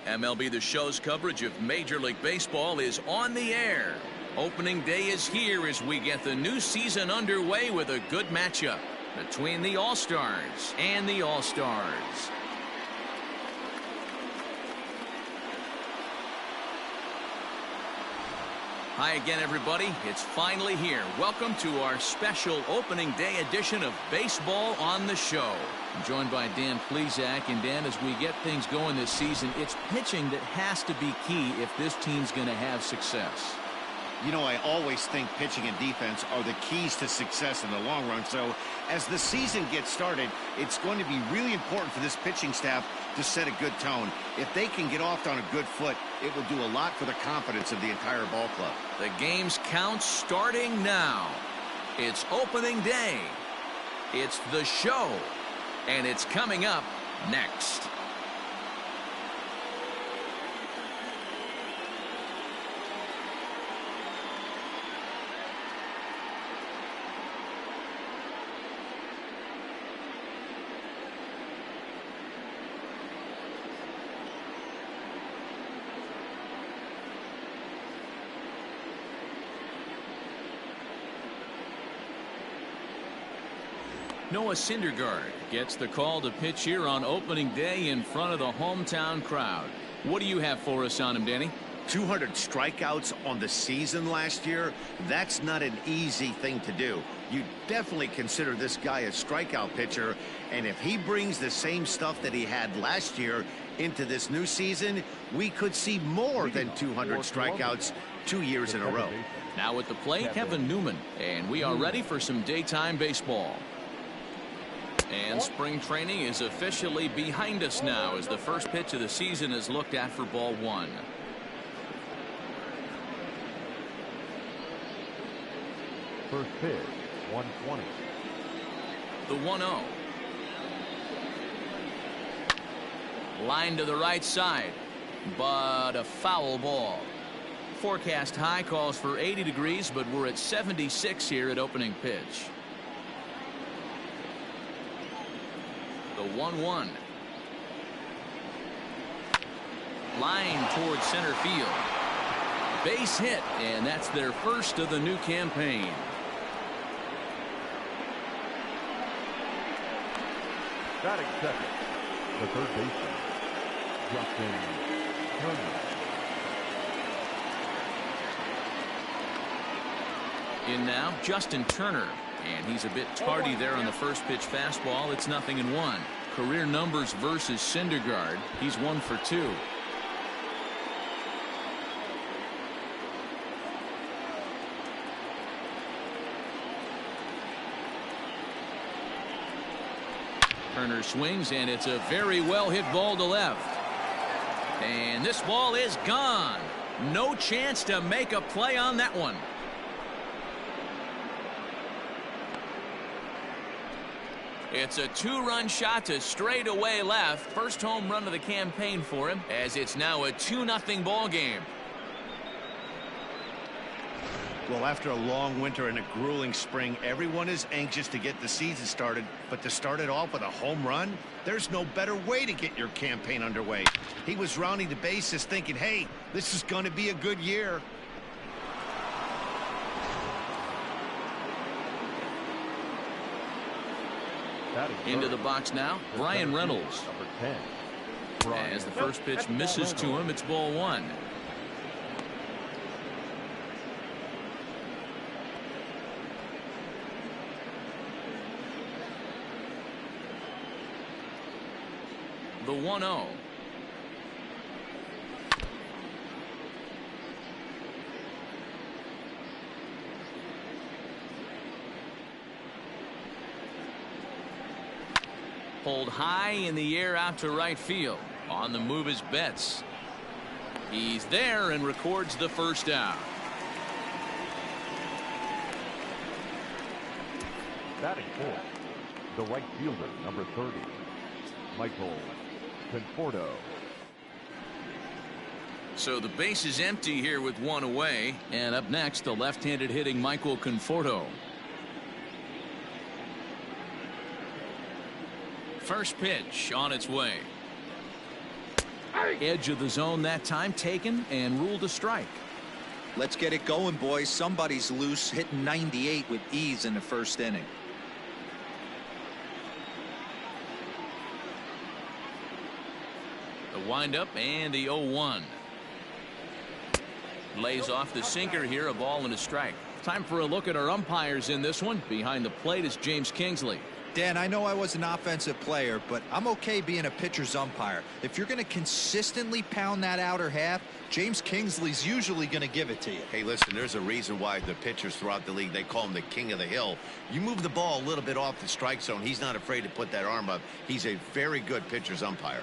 MLB The Show's coverage of Major League Baseball is on the air. Opening day is here as we get the new season underway with a good matchup between the All-Stars and the All-Stars. Hi again, everybody. It's finally here. Welcome to our special opening day edition of Baseball on the Show. I'm joined by Dan Plesac. And Dan, as we get things going this season, it's pitching that has to be key if this team's going to have success. You know, I always think pitching and defense are the keys to success in the long run. So as the season gets started, it's going to be really important for this pitching staff to set a good tone. If they can get off on a good foot, it will do a lot for the confidence of the entire ball club. The game's count starting now. It's opening day. It's the show. And it's coming up next. Noah Syndergaard gets the call to pitch here on opening day in front of the hometown crowd. What do you have for us on him, Danny? 200 strikeouts on the season last year. That's not an easy thing to do. You definitely consider this guy a strikeout pitcher, and if he brings the same stuff that he had last year into this new season, we could see more than 200 strikeouts 2 years in a row. Now at the plate, Kevin Newman, and we are ready for some daytime baseball. And spring training is officially behind us now as the first pitch of the season is looked at for ball one. First pitch, 120. The 1-0. Line to the right side, but a foul ball. Forecast high calls for 80 degrees, but we're at 76 here at opening pitch. The 1-1. Line towards center field. Base hit, and that's their first of the new campaign. Batting second, the third baseman, Justin Turner. In now, Justin Turner. And he's a bit tardy there on the first pitch fastball. It's 0-1. Career numbers versus Syndergaard. He's 1 for 2. Turner swings, and it's a very well hit ball to left. And this ball is gone. No chance to make a play on that one. It's a two-run shot to straightaway left. First home run of the campaign for him, as it's now a 2-0 ball game. Well, after a long winter and a grueling spring, everyone is anxious to get the season started. But to start it off with a home run, there's no better way to get your campaign underway. He was rounding the bases thinking, hey, this is going to be a good year. Into the box now, Brian Reynolds. Number 10. As the first pitch misses to him, it's ball one. The 1-0. Pulled high in the air out to right field. On the move is Betts. He's there and records the first out. Batting fourth, the right fielder, number 30, Michael Conforto. So the base is empty here with one away. And up next, the left-handed hitting Michael Conforto. First pitch on its way. Edge of the zone that time taken and ruled a strike. Let's get it going, boys. Somebody's loose, hitting 98 with ease in the first inning. The windup and the 0-1. Lays off the sinker here, a ball and a strike. Time for a look at our umpires in this one. Behind the plate is James Kingsley. Dan, I know I was an offensive player, but I'm okay being a pitcher's umpire. If you're going to consistently pound that outer half, James Kingsley's usually going to give it to you. Hey, listen, there's a reason why the pitchers throughout the league, they call him the king of the hill. You move the ball a little bit off the strike zone, he's not afraid to put that arm up. He's a very good pitcher's umpire.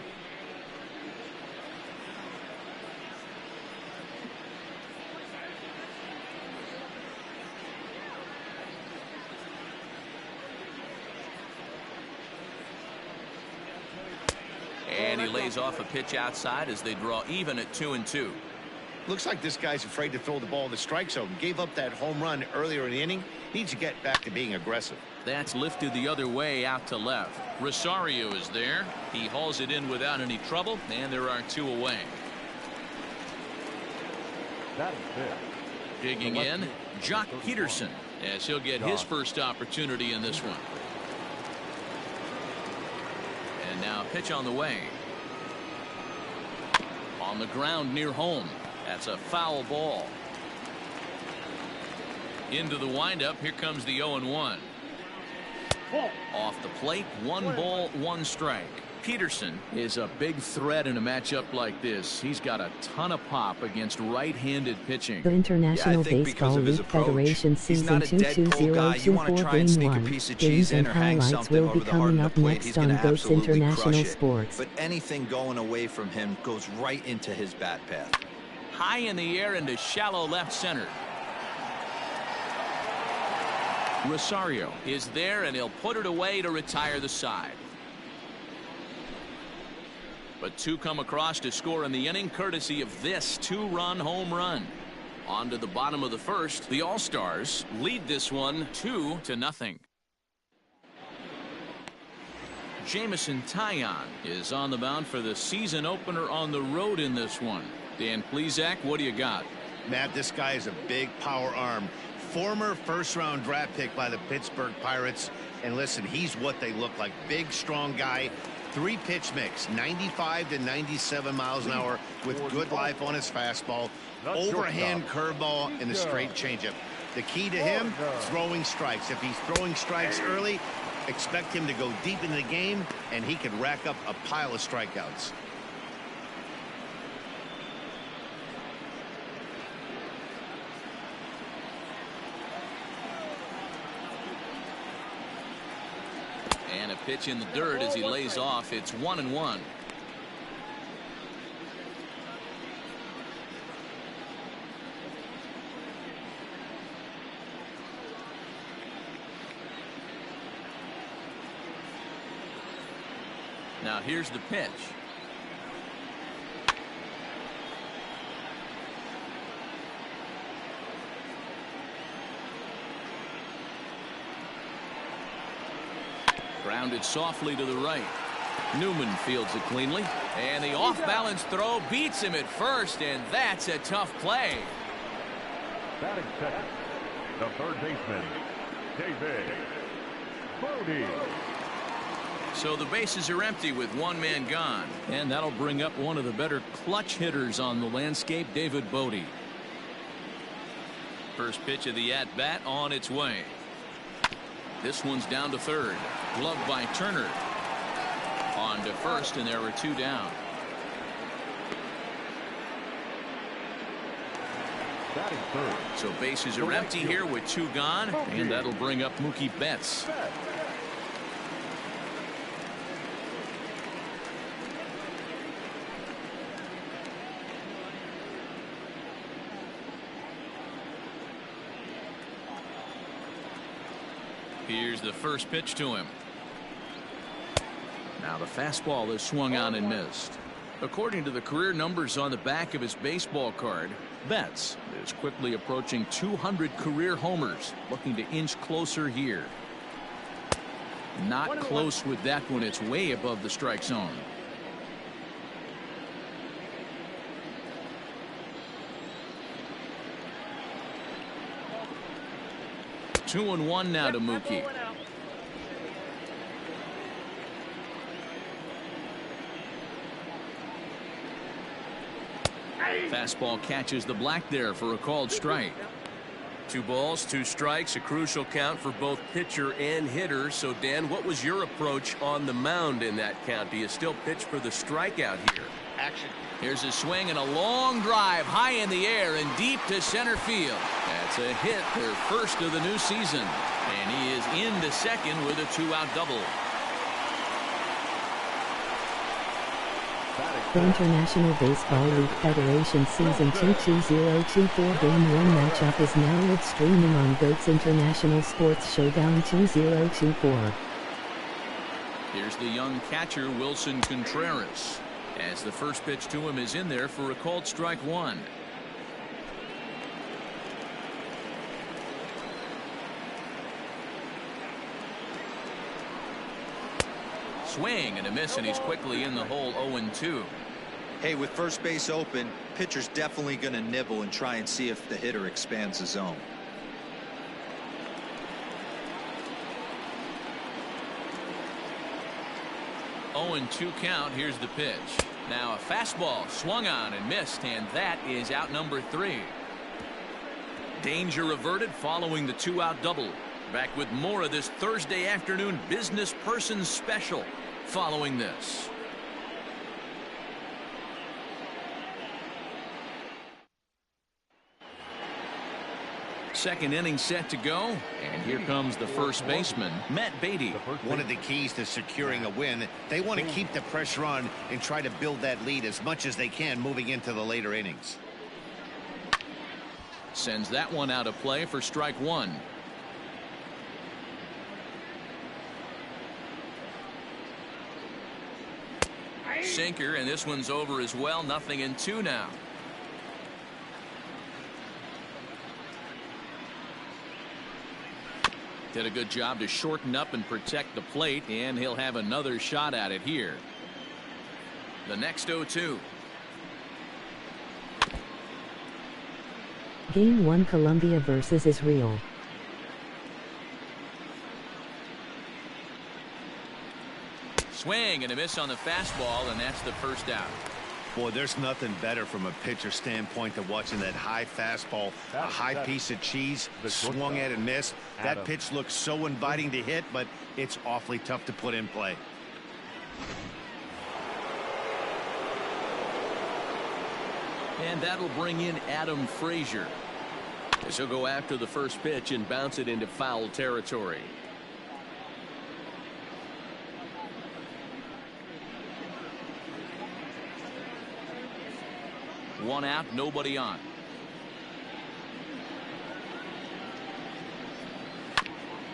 And he lays off a pitch outside as they draw even at 2-2. Looks like this guy's afraid to throw the ball in the strike zone. Gave up that home run earlier in the inning. Needs to get back to being aggressive. That's lifted the other way out to left. Rosario is there. He hauls it in without any trouble, and there are 2 away. That is it. Digging in, Jock Peterson, as he'll get his first opportunity in this one. And now a pitch on the way. On the ground near home. That's a foul ball. Into the windup. Here comes the 0-1. Off the plate, 1 ball, 1 strike. Peterson is a big threat in a matchup like this. He's got a ton of pop against right-handed pitching. The International Baseball League Federation Season 2-2024 Game 1. Games and highlights will be coming up next on Ghost International Sports. But anything going away from him goes right into his bat path. High in the air into shallow left center. Rosario is there, and he'll put it away to retire the side. But 2 come across to score in the inning, courtesy of this 2-run home run. On to the bottom of the first. The All-Stars lead this one 2-0. Jamison Taillon is on the mound for the season opener on the road in this one. Dan Plesac, what do you got? Matt, this guy is a big power arm. Former first-round draft pick by the Pittsburgh Pirates. And listen, he's what they look like. Big, strong guy. 3-pitch mix, 95 to 97 miles an hour with good life on his fastball, overhand curveball, and the straight changeup. The key to him, throwing strikes. If he's throwing strikes early, expect him to go deep into the game, and he can rack up a pile of strikeouts. And a pitch in the dirt as he lays off. It's 1-1. Now here's the pitch. Grounded softly to the right. Newman fields it cleanly. And the off-balance throw beats him at first, and that's a tough play. Batting second, the third baseman, David Bodie. So the bases are empty with 1 man gone. And that'll bring up one of the better clutch hitters on the landscape, David Bodie. First pitch of the at-bat on its way. This one's down to third. Gloved by Turner. On to first, and there were 2 down. Batting third. So bases are empty here with 2 gone, and that'll bring up Mookie Betts. Here's the first pitch to him. Now the fastball is swung on and missed. According to the career numbers on the back of his baseball card, Betts is quickly approaching 200 career homers, looking to inch closer here. Not close with that one. It's way above the strike zone. 2-1 now to Mookie. Fastball catches the black there for a called strike. 2 balls, 2 strikes, a crucial count for both pitcher and hitter. So, Dan, what was your approach on the mound in that count? Do you still pitch for the strikeout here? Action. Here's a swing and a long drive high in the air and deep to center field. That's a hit, their first of the new season. And he is into second with a 2-out double. The International Baseball League Federation Season 2 2024 Game 1 matchup is now live streaming on GOAT's International Sports Showdown 2024. Here's the young catcher Wilson Contreras, as the first pitch to him is in there for a called strike 1. Swing and a miss, and he's quickly in the hole. 0-2. Hey, with first base open, pitcher's definitely going to nibble and try and see if the hitter expands the zone. Oh, and 2 count. Here's the pitch. Now a fastball swung on and missed, and that is out number 3. Danger averted following the 2-out double. Back with more of this Thursday afternoon business person special following this. Second inning set to go, and here comes the first baseman, Matt Beatty. One of the keys to securing a win, they want to keep the pressure on and try to build that lead as much as they can moving into the later innings. Sends that one out of play for strike 1. Sinker, and this one's over as well. 0-2 now. Did a good job to shorten up and protect the plate, and he'll have another shot at it here. The next 0-2. Game 1 Colombia versus Israel. Swing and a miss on the fastball, and that's the first out. Boy, there's nothing better from a pitcher standpoint than watching that high fastball, a high piece of cheese, swung at and missed. That pitch looks so inviting to hit, but it's awfully tough to put in play. And that'll bring in Adam Frazier, as he'll go after the first pitch and bounce it into foul territory. One out, nobody on.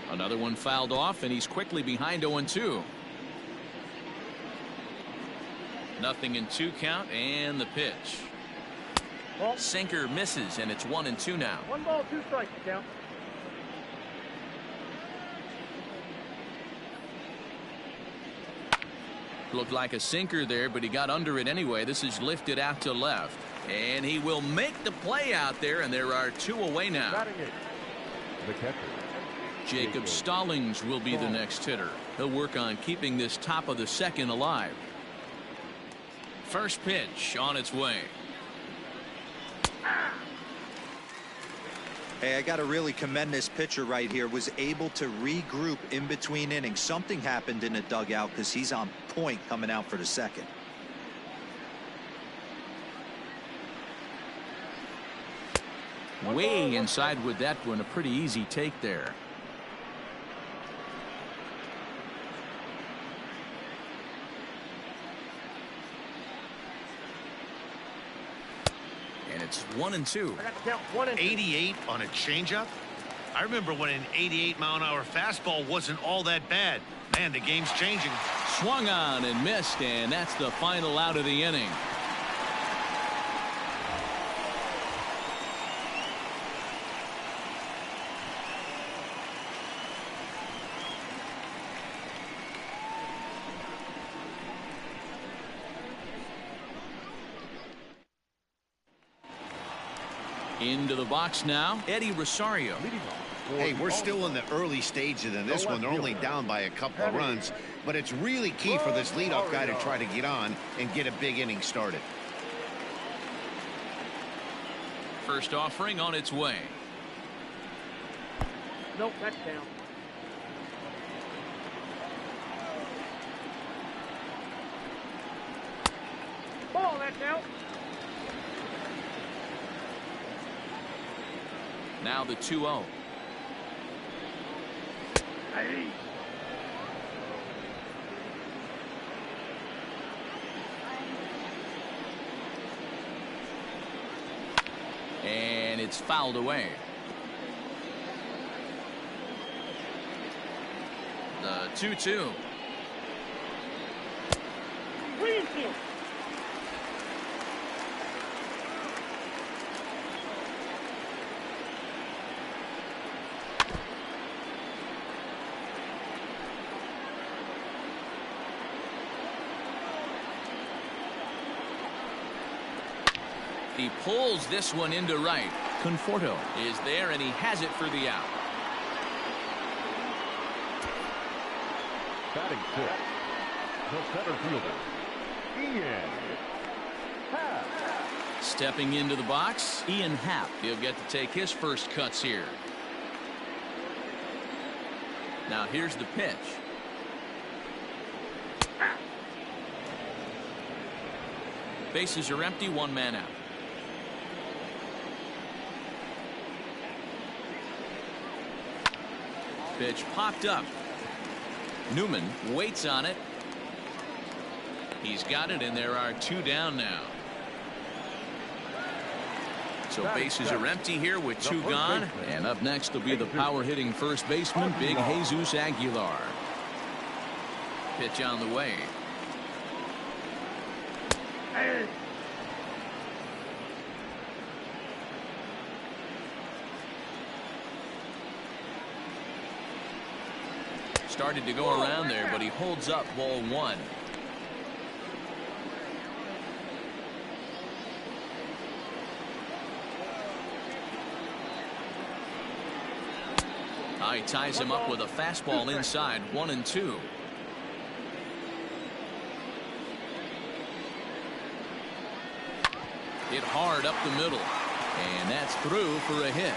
Another one fouled off, and he's quickly behind 0-2. 0-2 count, and the pitch. Sinker misses, and it's 1-2 now. 1 ball, 2 strikes, count. Looked like a sinker there, but he got under it anyway. This is lifted out to left, and he will make the play out there, and there are 2 away now. The catcher, Jacob Stallings will be the next hitter. He'll work on keeping this top of the second alive. First pitch on its way. Hey, I got to really commend this pitcher right here. Was able to regroup in between innings. Something happened in the dugout because he's on point coming out for the second. Way inside with that one. A pretty easy take there. And it's 1-2. 88 on a changeup. I remember when an 88-mile-an-hour fastball wasn't all that bad. Man, the game's changing. Swung on and missed, and that's the final out of the inning. Into the box now, Eddie Rosario. Hey, we're still in the early stages in this one. They're only down by a couple of runs, but it's really key for this leadoff guy to try to get on and get a big inning started. First offering on its way. Nope, that's down. Ball, that's out. Now the 2-0. Hey. And it's fouled away. The 2-2. Greenfield. He pulls this one into right. Conforto is there, and he has it for the out. Batting six, the center fielder, Ian Happ. Stepping into the box, Ian Happ. He'll get to take his first cuts here. Now here's the pitch. Bases are empty, one man out. Pitch popped up. Newman waits on it. He's got it, and there are two down now. So bases are empty here with two gone. And up next will be the power-hitting first baseman, Big Jesus Aguilar. Pitch on the way. Started to go around there, but he holds up ball one. He ties him up with a fastball inside, 1-2. Hit hard up the middle, and that's through for a hit.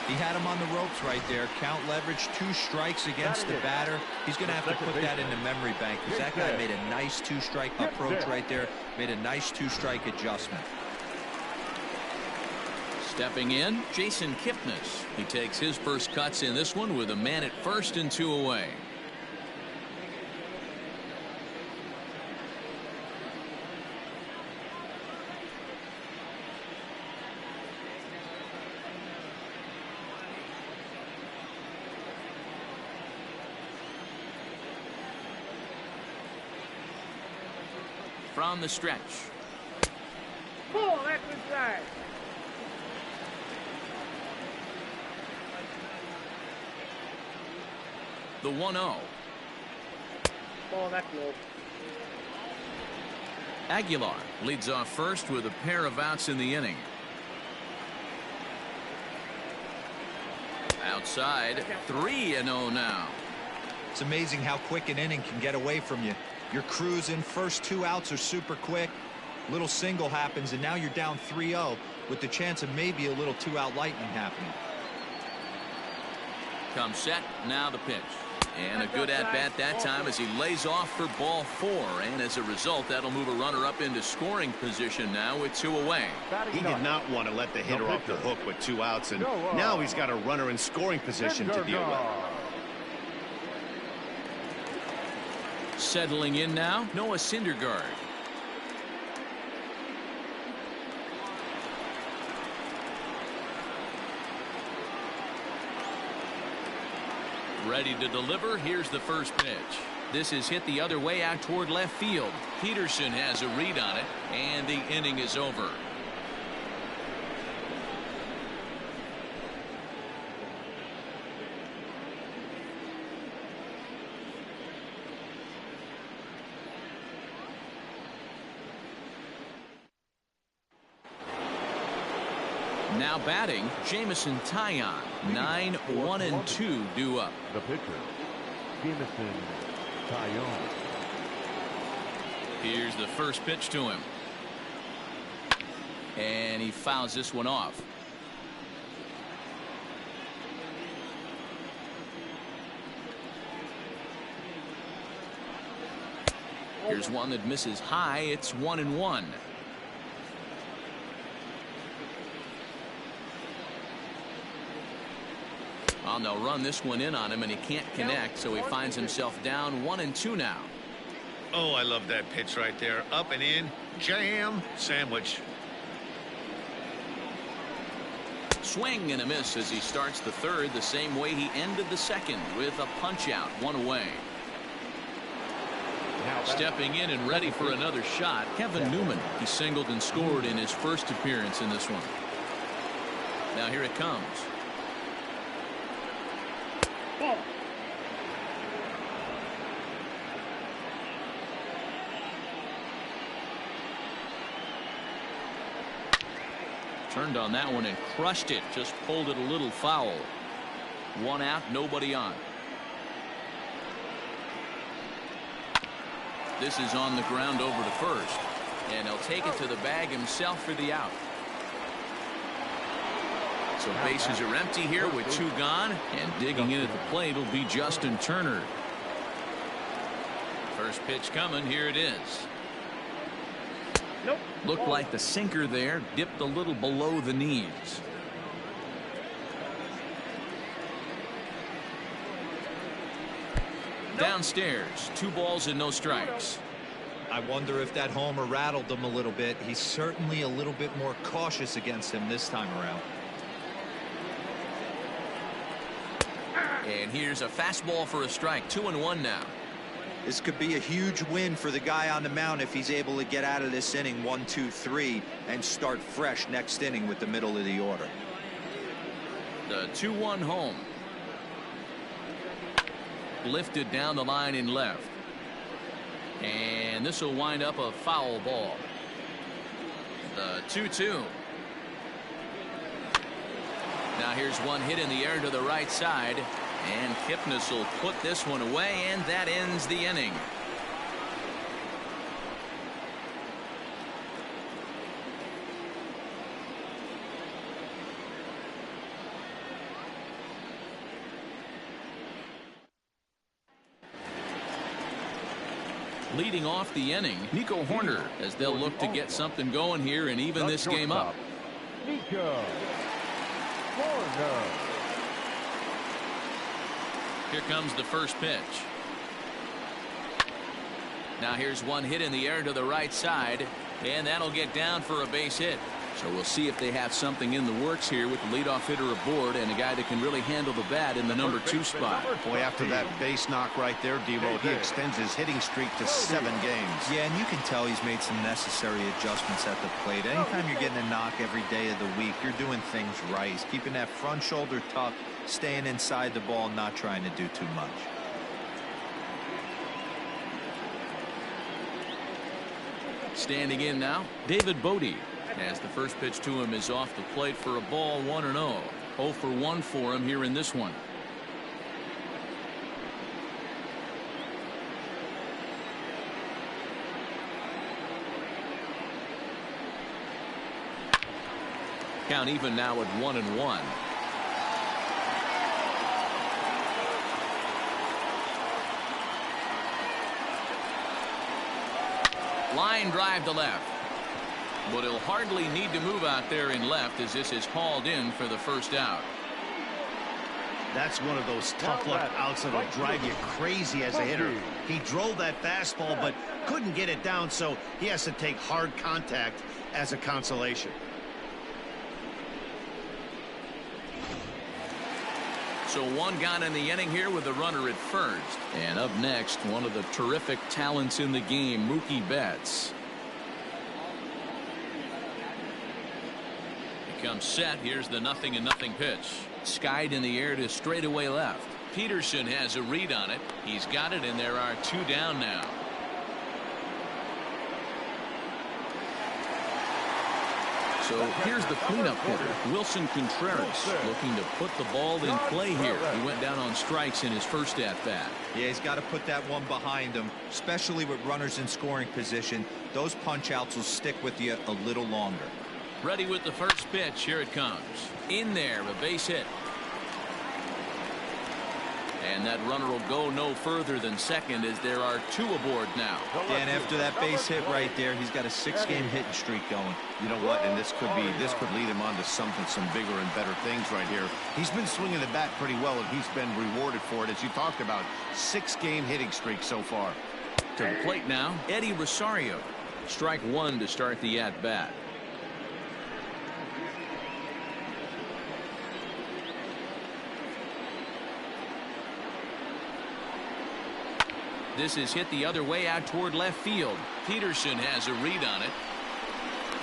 He had him on the ropes right there. Count leverage, 2 strikes against the batter. He's going to have to put that in the memory bank because that guy made a nice 2-strike approach right there. Made a nice 2-strike adjustment. Stepping in, Jason Kipnis. He takes his first cuts in this one with a man at first and 2 away. From the stretch. Ball, that's inside. The 1-0. Ball, that's low. Aguilar leads off first with a pair of outs in the inning. Outside, 3-0 now. It's amazing how quick an inning can get away from you. You're cruising, first 2 outs are super quick. Little single happens, and now you're down 3-0 with the chance of maybe a little 2-out lightning happening. Comes set, now the pitch. And a good at-bat that time as he lays off for ball 4. And as a result, that'll move a runner up into scoring position now with 2 away. He did not want to let the hitter off the hook with 2 outs, and now he's got a runner in scoring position to deal with. Settling in now, Noah Syndergaard. Ready to deliver. Here's the first pitch. This is hit the other way out toward left field. Peterson has a read on it, and the inning is over. Now batting, Jamison Taillon. 9-1-2 due up. The pitcher, Jamison Taillon. Here's the first pitch to him. And he fouls this one off. Here's one that misses high. It's 1-1. Well, they'll run this one in on him, and he can't connect, so he finds himself down 1-2 now. Oh, I love that pitch right there. Up and in, jam, sandwich. Swing and a miss as he starts the third the same way he ended the second, with a punch out, one away. Stepping in and ready for another shot, Kevin Newman. He singled and scored in his first appearance in this one. Now here it comes. Ball. Turned on that one and crushed it. Just pulled it a little foul. One out, nobody on. This is on the ground over to first. And he'll take it to the bag himself for the out. So bases are empty here with two gone. And digging in at the plate will be Justin Turner. First pitch coming. Here it is. Nope. Looked like the sinker there dipped a little below the knees. Downstairs, 2 balls and no strikes. I wonder if that homer rattled him a little bit. He's certainly a little bit more cautious against him this time around. And here's a fastball for a strike. 2-1 now. This could be a huge win for the guy on the mound if he's able to get out of this inning 1, 2, 3 and start fresh next inning with the middle of the order. The 2-1 home. Lifted down the line in left. And this will wind up a foul ball. The 2-2. Now here's one hit in the air to the right side. And Kipnis will put this one away, and that ends the inning. Leading off the inning, Nico Horner, as they'll look to get something going here and even this game up. Nico Horner. Here comes the first pitch. Now here's one hit in the air to the right side, and that'll get down for a base hit. So we'll see if they have something in the works here with the leadoff hitter aboard and a guy that can really handle the bat in the number 2 spot. Boy, after that base knock right there, Devo, he extends his hitting streak to 7 games. Yeah, and you can tell he's made some necessary adjustments at the plate. Anytime you're getting a knock every day of the week, you're doing things right. He's keeping that front shoulder tucked, staying inside the ball, not trying to do too much. Standing in now, David Bodie. As the first pitch to him is off the plate for a ball, 1-0. 0 for 1 for him here in this one. Count even now at 1-1. Line drive to left. But he'll hardly need to move out there in left as this is hauled in for the first out. That's one of those tough luck outs that'll drive you crazy as a hitter. He drove that fastball but couldn't get it down, so he has to take hard contact as a consolation. So one gone in the inning here with the runner at first. And up next, one of the terrific talents in the game, Mookie Betts. Comes set. Here's the 0-0 pitch. Skied in the air to straightaway left. Peterson has a read on it. He's got it, and there are 2 down now. So here's the cleanup hitter, Wilson Contreras, looking to put the ball in play here. He went down on strikes in his first at-bat. Yeah, he's got to put that one behind him, especially with runners in scoring position. Those punch-outs will stick with you a little longer. Ready with the first pitch. Here it comes. In there, a base hit. And that runner will go no further than second as there are 2 aboard now. And after that base hit right there, he's got a 6-game hitting streak going. You know what? And this could lead him on to some bigger and better things right here. He's been swinging the bat pretty well, and he's been rewarded for it, as you talked about. 6-game hitting streak so far. To the plate now, Eddie Rosario. Strike 1 to start the at-bat. This is hit the other way out toward left field. Peterson has a read on it.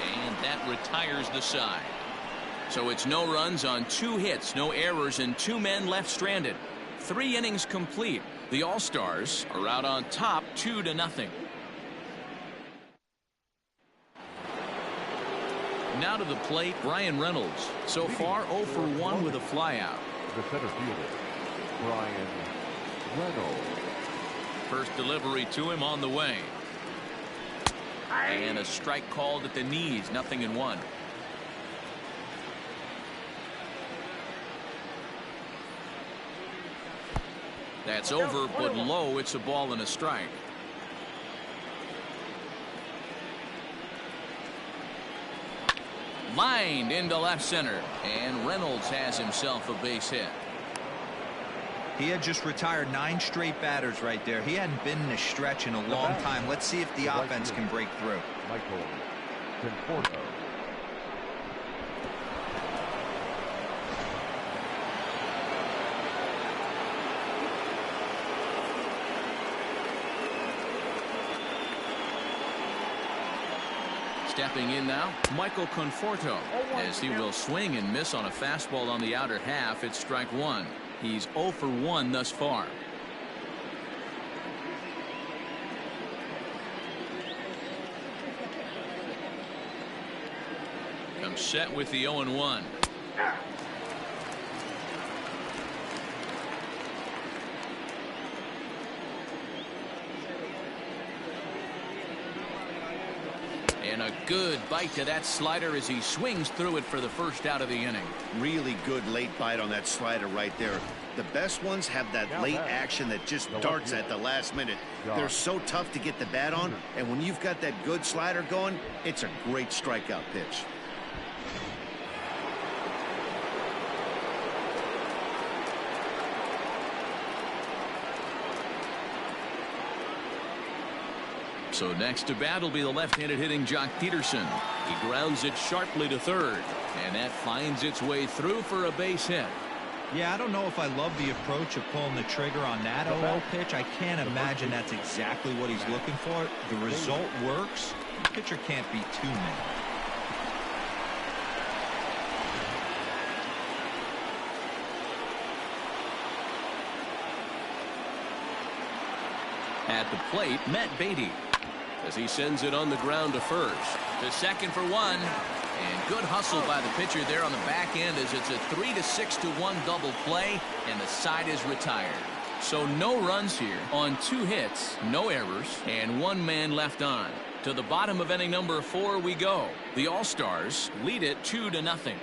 And that retires the side. So it's no runs on 2 hits, no errors, and 2 men left stranded. 3 innings complete. The All-Stars are out on top 2-0. Now to the plate, Brian Reynolds. So far 0 for 1 with a flyout. The center fielder, Brian Reynolds. First delivery to him on the way. And a strike called at the knees, 0-1. That's over, but low. It's a ball and a strike. Lined into left center, and Reynolds has himself a base hit. He had just retired 9 straight batters right there. He hadn't been in a stretch in a long time. Let's see if the offense can break through. Michael Conforto. Stepping in now, Michael Conforto, as he will swing and miss on a fastball on the outer half. It's strike 1. He's 0 for 1 thus far. Comes set with the 0-1. And a good bite to that slider as he swings through it for the first out of the inning. Really good late bite on that slider right there. The best ones have that late action that just darts at the last minute. They're so tough to get the bat on, and when you've got that good slider going, it's a great strikeout pitch. So next to bat will be the left-handed hitting Jock Peterson. He grounds it sharply to third, and that finds its way through for a base hit. Yeah, I don't know if I love the approach of pulling the trigger on that 0-0 pitch. I can't imagine that's exactly what he's looking for. The result works. The pitcher can't be too mad. At the plate, Matt Beatty, as he sends it on the ground to first. To second for 1. And good hustle by the pitcher there on the back end as it's a 3-6-1 double play, and the side is retired. So no runs here on 2 hits, no errors, and 1 man left on. To the bottom of inning number 4 we go. The All-Stars lead it 2-0.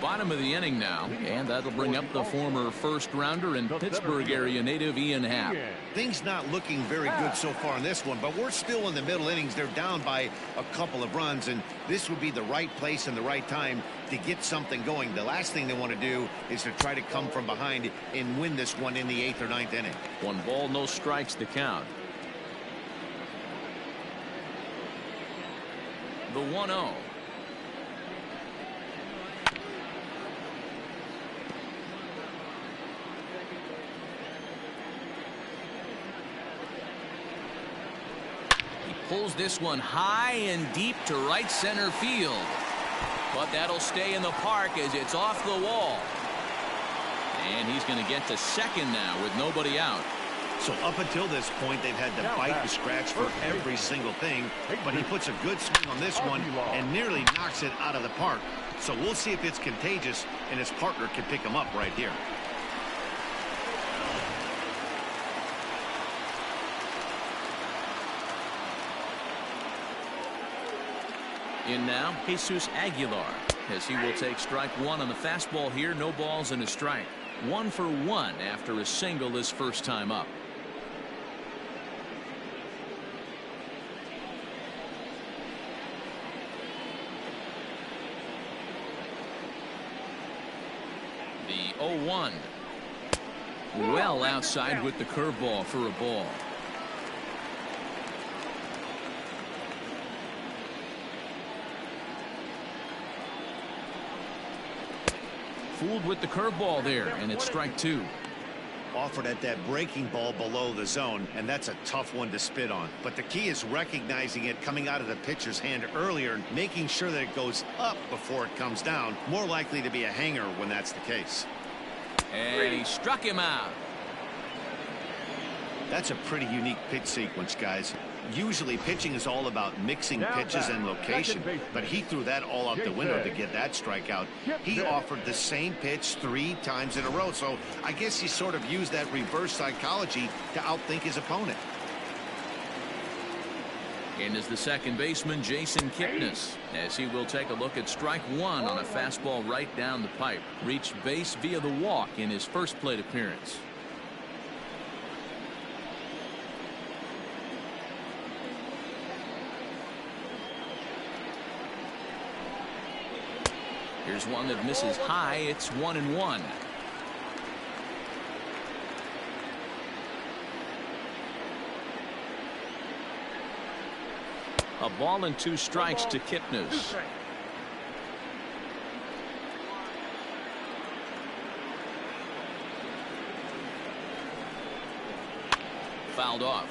Bottom of the inning now, and that'll bring up the former first-rounder and Pittsburgh area native Ian Happ. Things not looking very good so far in this one, but we're still in the middle innings. They're down by a couple of runs, and this would be the right place and the right time to get something going. The last thing they want to do is to try to come from behind and win this one in the 8th or 9th inning. 1 ball, no strikes to count. The 1-0. Pulls this one high and deep to right center field. But that'll stay in the park as it's off the wall. And he's going to get to second now with nobody out. So up until this point, they've had to bite and scratch for every single thing. But he puts a good swing on this one and nearly knocks it out of the park. So we'll see if it's contagious and his partner can pick him up right here. In now, Jesus Aguilar, as he will take strike one on the fastball here. No balls and a strike. 1 for 1 after a single his first time up. The 0-1. Well outside with the curveball for a ball. Fooled with the curveball there, and it's strike 2. Offered at that breaking ball below the zone, and that's a tough one to spit on. But the key is recognizing it coming out of the pitcher's hand earlier and making sure that it goes up before it comes down. More likely to be a hanger when that's the case. And he struck him out. That's a pretty unique pitch sequence, guys. Usually pitching is all about mixing pitches and location, but he threw that all out the window to get that strikeout. He offered the same pitch 3 times in a row, so I guess he sort of used that reverse psychology to outthink his opponent. In is the second baseman, Jason Kipnis, as he will take a look at strike 1 on a fastball right down the pipe. Reached base via the walk in his first plate appearance. Here's one that misses high. It's 1-1. A ball and 2 strikes to Kipnis. Fouled off.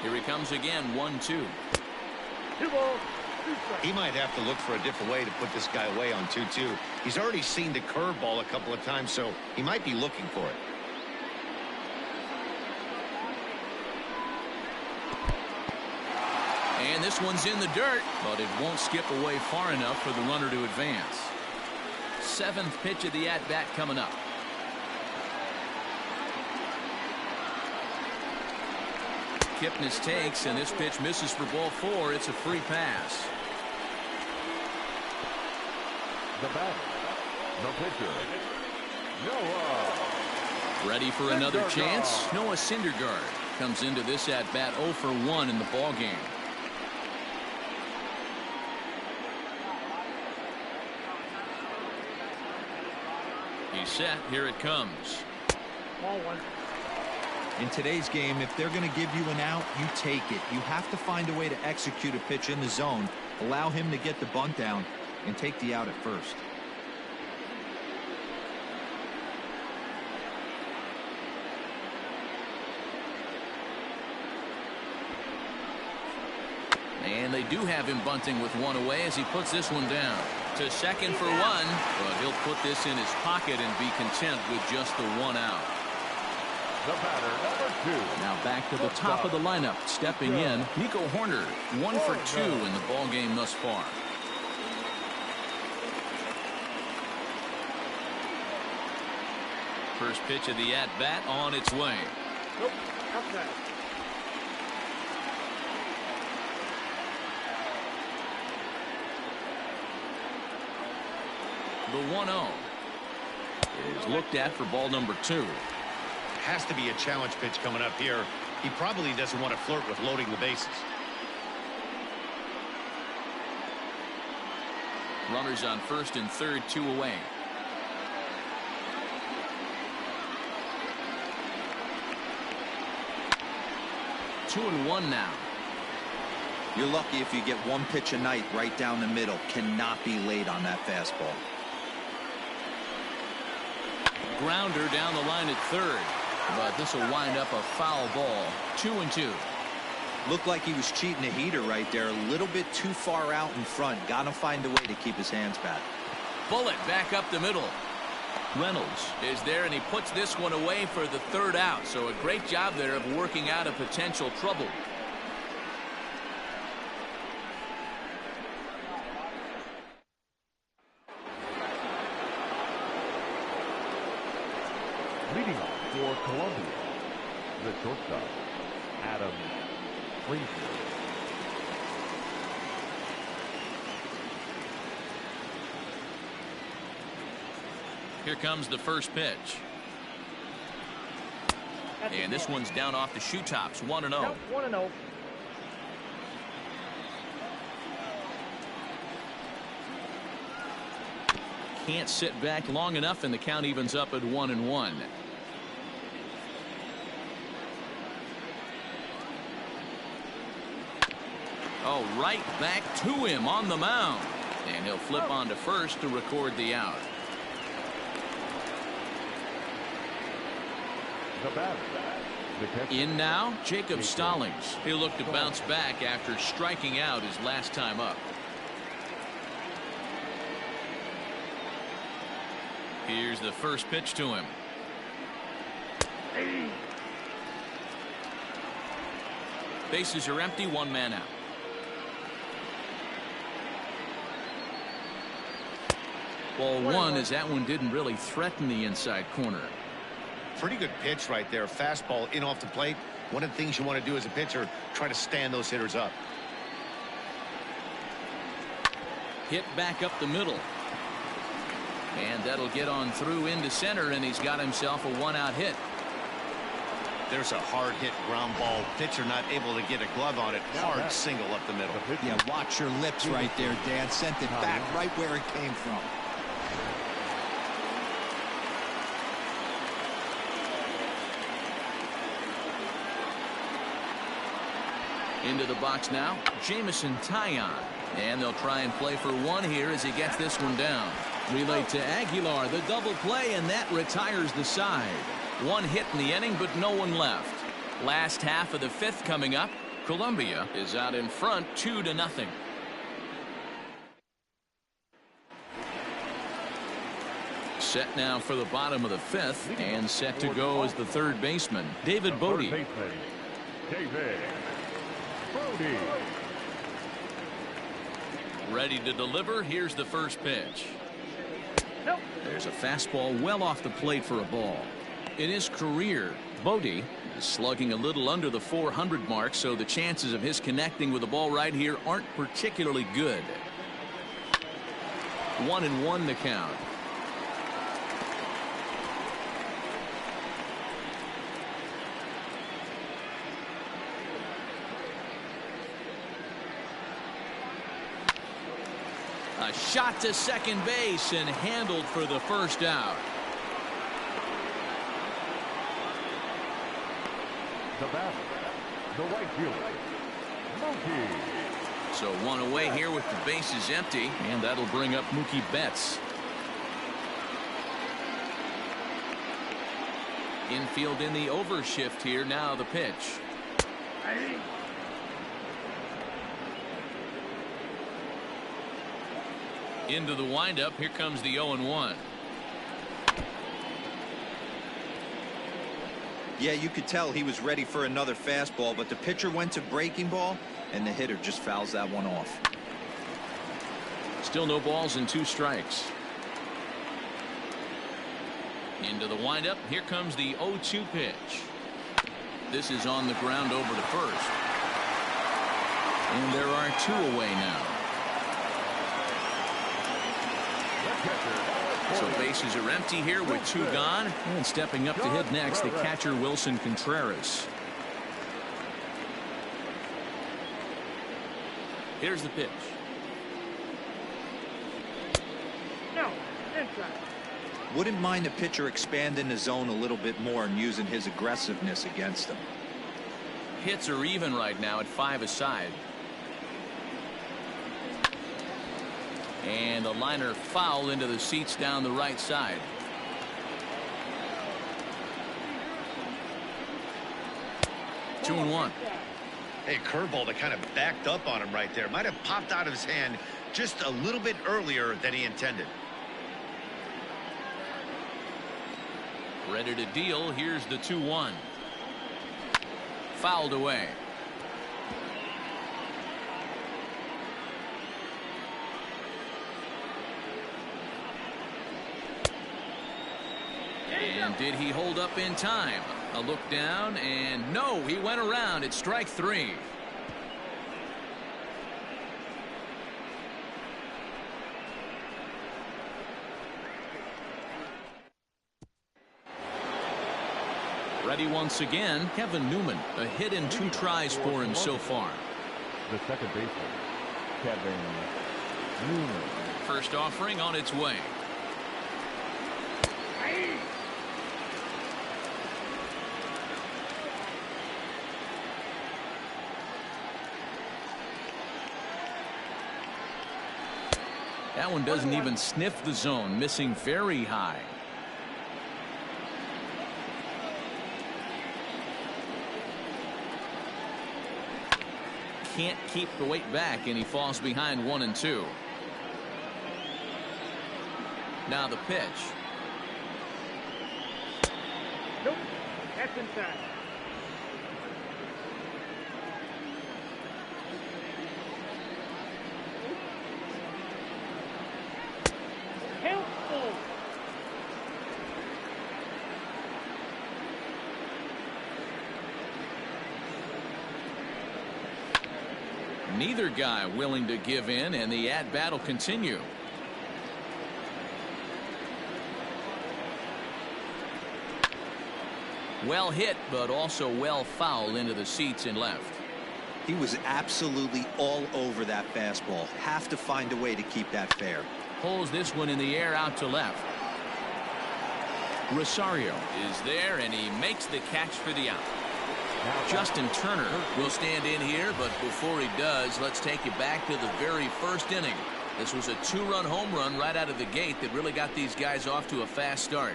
Here he comes again, 1-2. He might have to look for a different way to put this guy away on 2-2. He's already seen the curveball a couple of times, so he might be looking for it. And this one's in the dirt, but it won't skip away far enough for the runner to advance. 7th pitch of the at-bat coming up. Kipnis takes, and this pitch misses for ball 4. It's a free pass. The batter, the pitcher, Noah. Ready for another chance? Noah Syndergaard comes into this at-bat 0 for 1 in the ballgame. He's set. Here it comes. Ball 1. In today's game, if they're going to give you an out, you take it. You have to find a way to execute a pitch in the zone, allow him to get the bunt down, and take the out at first. And they do have him bunting with 1 away as he puts this one down. To second for 1, but he'll put this in his pocket and be content with just the 1 out. The batter, number 2. Now back to the top of the lineup. Stepping in, Nico Horner, 1 for 2 in the ball game thus far. First pitch of the at-bat on its way. Nope. Outside. The 1-0 is looked at for ball number 2. Has to be a challenge pitch coming up here. He probably doesn't want to flirt with loading the bases. Runners on first and third, 2 away. Two and 1 now. You're lucky if you get 1 pitch a night right down the middle. Cannot be late on that fastball. Grounder down the line at third, but this will wind up a foul ball. 2-2. Looked like he was cheating a heater right there. A little bit too far out in front. Got to find a way to keep his hands back. Bullet back up the middle. Reynolds is there, and he puts this one away for the third out. So a great job there of working out a potential trouble. Leading off for Colombia, the shortstop, Adam Frazier. Here comes the first pitch. And this one's down off the shoe tops, 1-0. Nope, 1-0. Can't sit back long enough, and the count evens up at 1-1. Oh, right back to him on the mound. And he'll flip on to first to record the out. The batter, the catcher. In now, Jacob Stallings. He'll look to bounce back after striking out his last time up. Here's the first pitch to him. Bases are empty, one man out. Ball one, as that one didn't really threaten the inside corner. Pretty good pitch right there. Fastball in off the plate. One of the things you want to do as a pitcher, try to stand those hitters up. Hit back up the middle. And that'll get on through into center, and he's got himself a one-out hit. There's a hard hit ground ball. Pitcher not able to get a glove on it. Hard single up the middle. Yeah, watch your lips right there, Dan. Sent it back right where it came from. Into the box now, Jamison Taillon. And they'll try and play for one here as he gets this one down. Relayed to Aguilar, the double play, and that retires the side. One hit in the inning, but no one left. Last half of the fifth coming up. Colombia is out in front 2-0. Set now for the bottom of the fifth, and set to go as the third baseman, David Bodie. David Bodie. Ready to deliver. Here's the first pitch. Nope. There's a fastball well off the plate for a ball. In his career, Bodie is slugging a little under the 400 mark, so the chances of his connecting with the ball right here aren't particularly good. 1-1 the count. A shot to second base and handled for the first out. The batter, the right fielder, Mookie. So one away here with the bases empty, and that'll bring up Mookie Betts. Infield in the overshift here. Now the pitch. Into the windup. Here comes the 0-1. Yeah, you could tell he was ready for another fastball, but the pitcher went to breaking ball, and the hitter just fouls that one off. Still no balls and 2 strikes. Into the windup. Here comes the 0-2 pitch. This is on the ground over to first. And there are 2 away now. So bases are empty here with 2 gone. And stepping up to hit next, the catcher Wilson Contreras. Here's the pitch. No, inside. Wouldn't mind the pitcher expanding the zone a little bit more and using his aggressiveness against him. Hits are even right now at 5 aside. And a liner foul into the seats down the right side. Two and one. A curveball that kind of backed up on him right there. Might have popped out of his hand just a little bit earlier than he intended. Ready to deal. Here's the 2-1. Fouled away. And did he hold up in time? A look down, and no, he went around. It's strike 3. Ready once again, Kevin Newman. A hit in 2 tries for him so far. The second baseman, Kevin Newman. First offering on its way. That one doesn't even sniff the zone, missing very high. Can't keep the weight back, and he falls behind 1 and 2. Now the pitch. Nope. That's inside. Helpful. Neither guy willing to give in, and the at-bat will continue. Well hit, but also well fouled into the seats and left. He was absolutely all over that fastball. Have to find a way to keep that fair. Pulls this one in the air out to left. Rosario is there, and he makes the catch for the out. Justin Turner will stand in here, but before he does, let's take you back to the very first inning. This was a 2-run home run right out of the gate that really got these guys off to a fast start.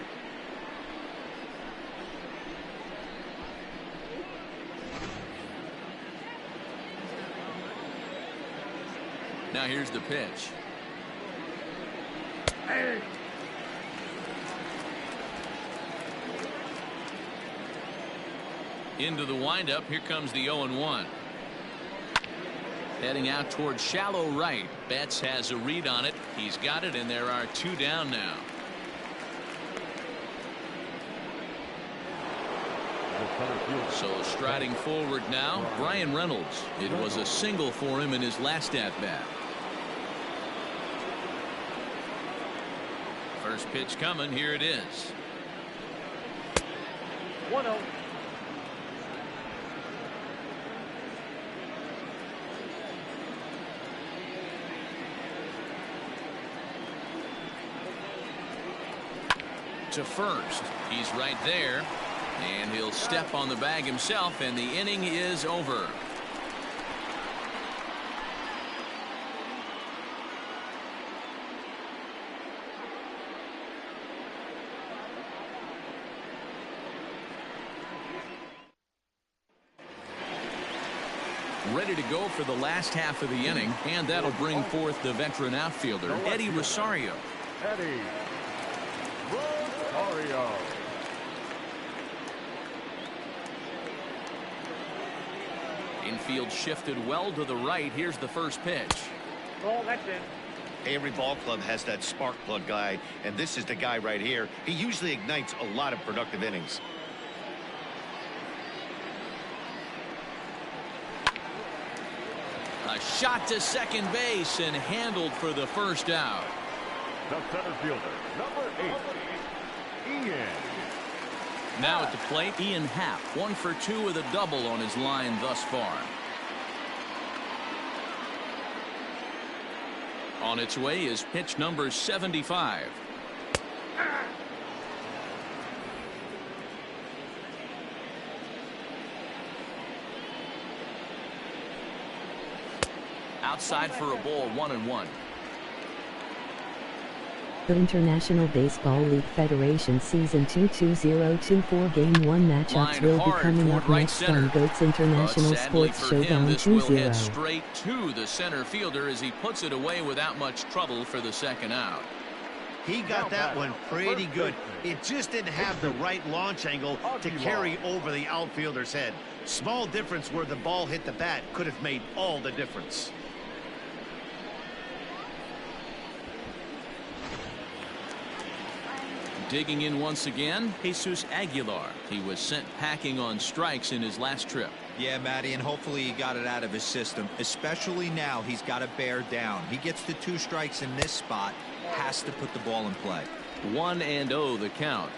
Now here's the pitch. Into the windup. Here comes the 0-1. Heading out towards shallow right. Betts has a read on it. He's got it, and there are 2 down now. So striding forward now, Brian Reynolds. It was a single for him in his last at-bat. First pitch coming. Here it is. 1-0. To first. He's right there, and he'll step on the bag himself, and the inning is over. Ready to go for the last half of the inning, and that'll bring forth the veteran outfielder, Eddie Rosario. Eddie Rosario. Infield shifted well to the right. Here's the first pitch. Ball, that's it. Every ball club has that spark plug guy, and this is the guy right here. He usually ignites a lot of productive innings. A shot to second base and handled for the first out. The center fielder, number 8, Ian. Now at the plate, Ian Happ, 1 for 2 with a double on his line thus far. On its way is pitch number 75. Outside for a ball, 1-1. The International Baseball League Federation Season 2 2024 Game 1 matchups will be coming up next on GOAT's International Sports Showdown this will head 2-0. straight to the center fielder as he puts it away without much trouble for the second out. He got that one pretty good. It just didn't have the right launch angle to carry over the outfielder's head. Small difference where the ball hit the bat could have made all the difference. Digging in once again, Jesus Aguilar. He was sent packing on strikes in his last trip. Yeah, Matty, and hopefully he got it out of his system. Especially now, he's got to bear down. He gets the 2 strikes in this spot, has to put the ball in play. 1-0 the count.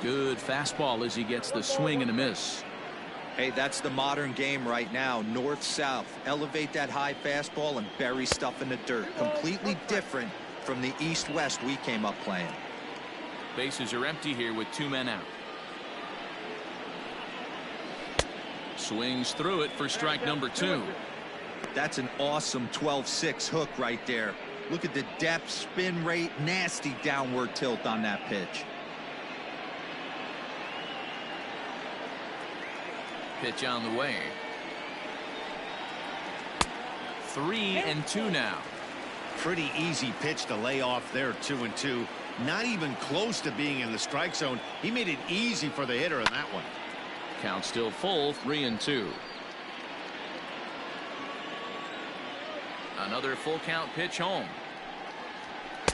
Good fastball as he gets the swing and a miss. Hey, that's the modern game right now. North-south. Elevate that high fastball and bury stuff in the dirt. Completely different from the east-west we came up playing. Bases are empty here with 2 men out. Swings through it for strike number 2. That's an awesome 12-6 hook right there. Look at the depth, spin rate, nasty downward tilt on that pitch. Pitch on the way. 3-2 now. Pretty easy pitch to lay off there, 2-2. Not even close to being in the strike zone. He made it easy for the hitter in that one. Count still full, 3-2. Another full count pitch home.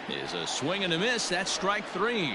Is a swing and a miss. That's strike 3.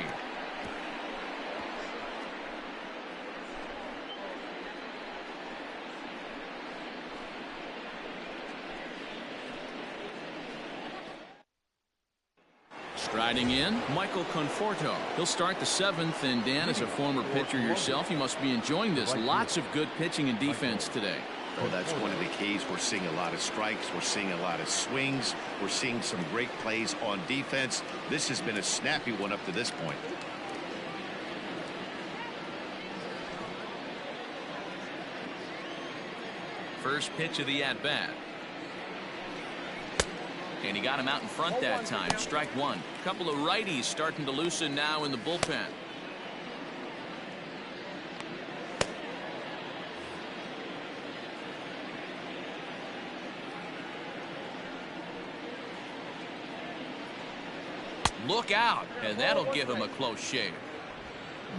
Striding in, Michael Conforto. He'll start the 7th, and Dan, as a former pitcher yourself, you must be enjoying this. Lots of good pitching and defense today. Oh, that's one of the keys. We're seeing a lot of strikes. We're seeing a lot of swings. We're seeing some great plays on defense. This has been a snappy one up to this point. First pitch of the at-bat. And he got him out in front that time. Strike 1. A couple of righties starting to loosen now in the bullpen. Look out, and that'll give him a close shave.